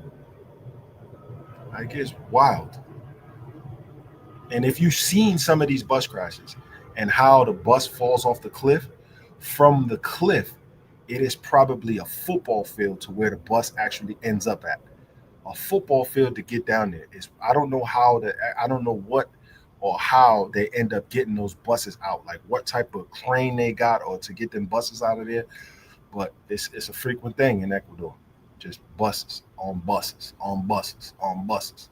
Like, it's wild. And if you've seen some of these bus crashes and how the bus falls off the cliff, from the cliff, it is probably a football field to where the bus actually ends up at. A football field to get down there is, I don't know what or how they end up getting those buses out, like what type of crane they got or to get them buses out of there. But it's a frequent thing in Ecuador. Just buses on buses on buses on buses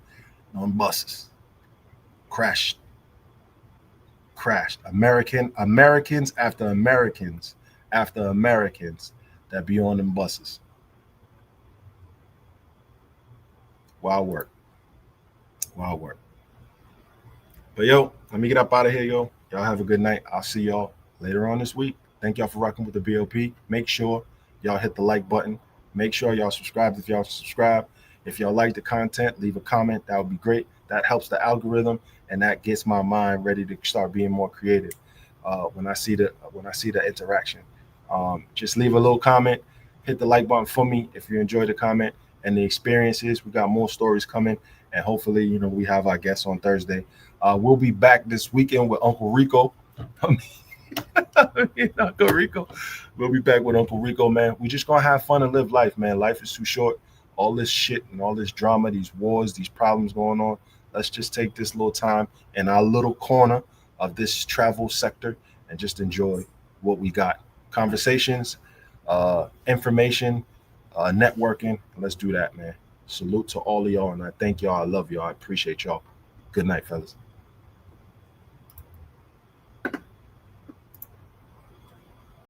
on buses. Crashed. Americans after Americans after Americans that be on them buses. Wild work. Wild work. But yo, let me get up out of here, yo. Y'all have a good night. I'll see y'all later on this week. Thank y'all for rocking with the BLP. Make sure y'all hit the like button. Make sure y'all subscribe if y'all subscribe. If y'all like the content, leave a comment. That would be great. That helps the algorithm, and that gets my mind ready to start being more creative. When I see the interaction, just leave a little comment. Hit the like button for me if you enjoy the comment and the experiences. We got more stories coming, and hopefully, we have our guests on Thursday. We'll be back this weekend with Uncle Rico. Uncle Rico. We'll be back with Uncle Rico, man. We just gonna have fun and live life, man. Life is too short. All this shit and all this drama, these wars, these problems going on. Let's just take this little time in our little corner of this travel sector and just enjoy what we got. Conversations, information, networking. Let's do that, man. Salute to all of y'all, and I thank y'all. I love y'all. I appreciate y'all. Good night, fellas.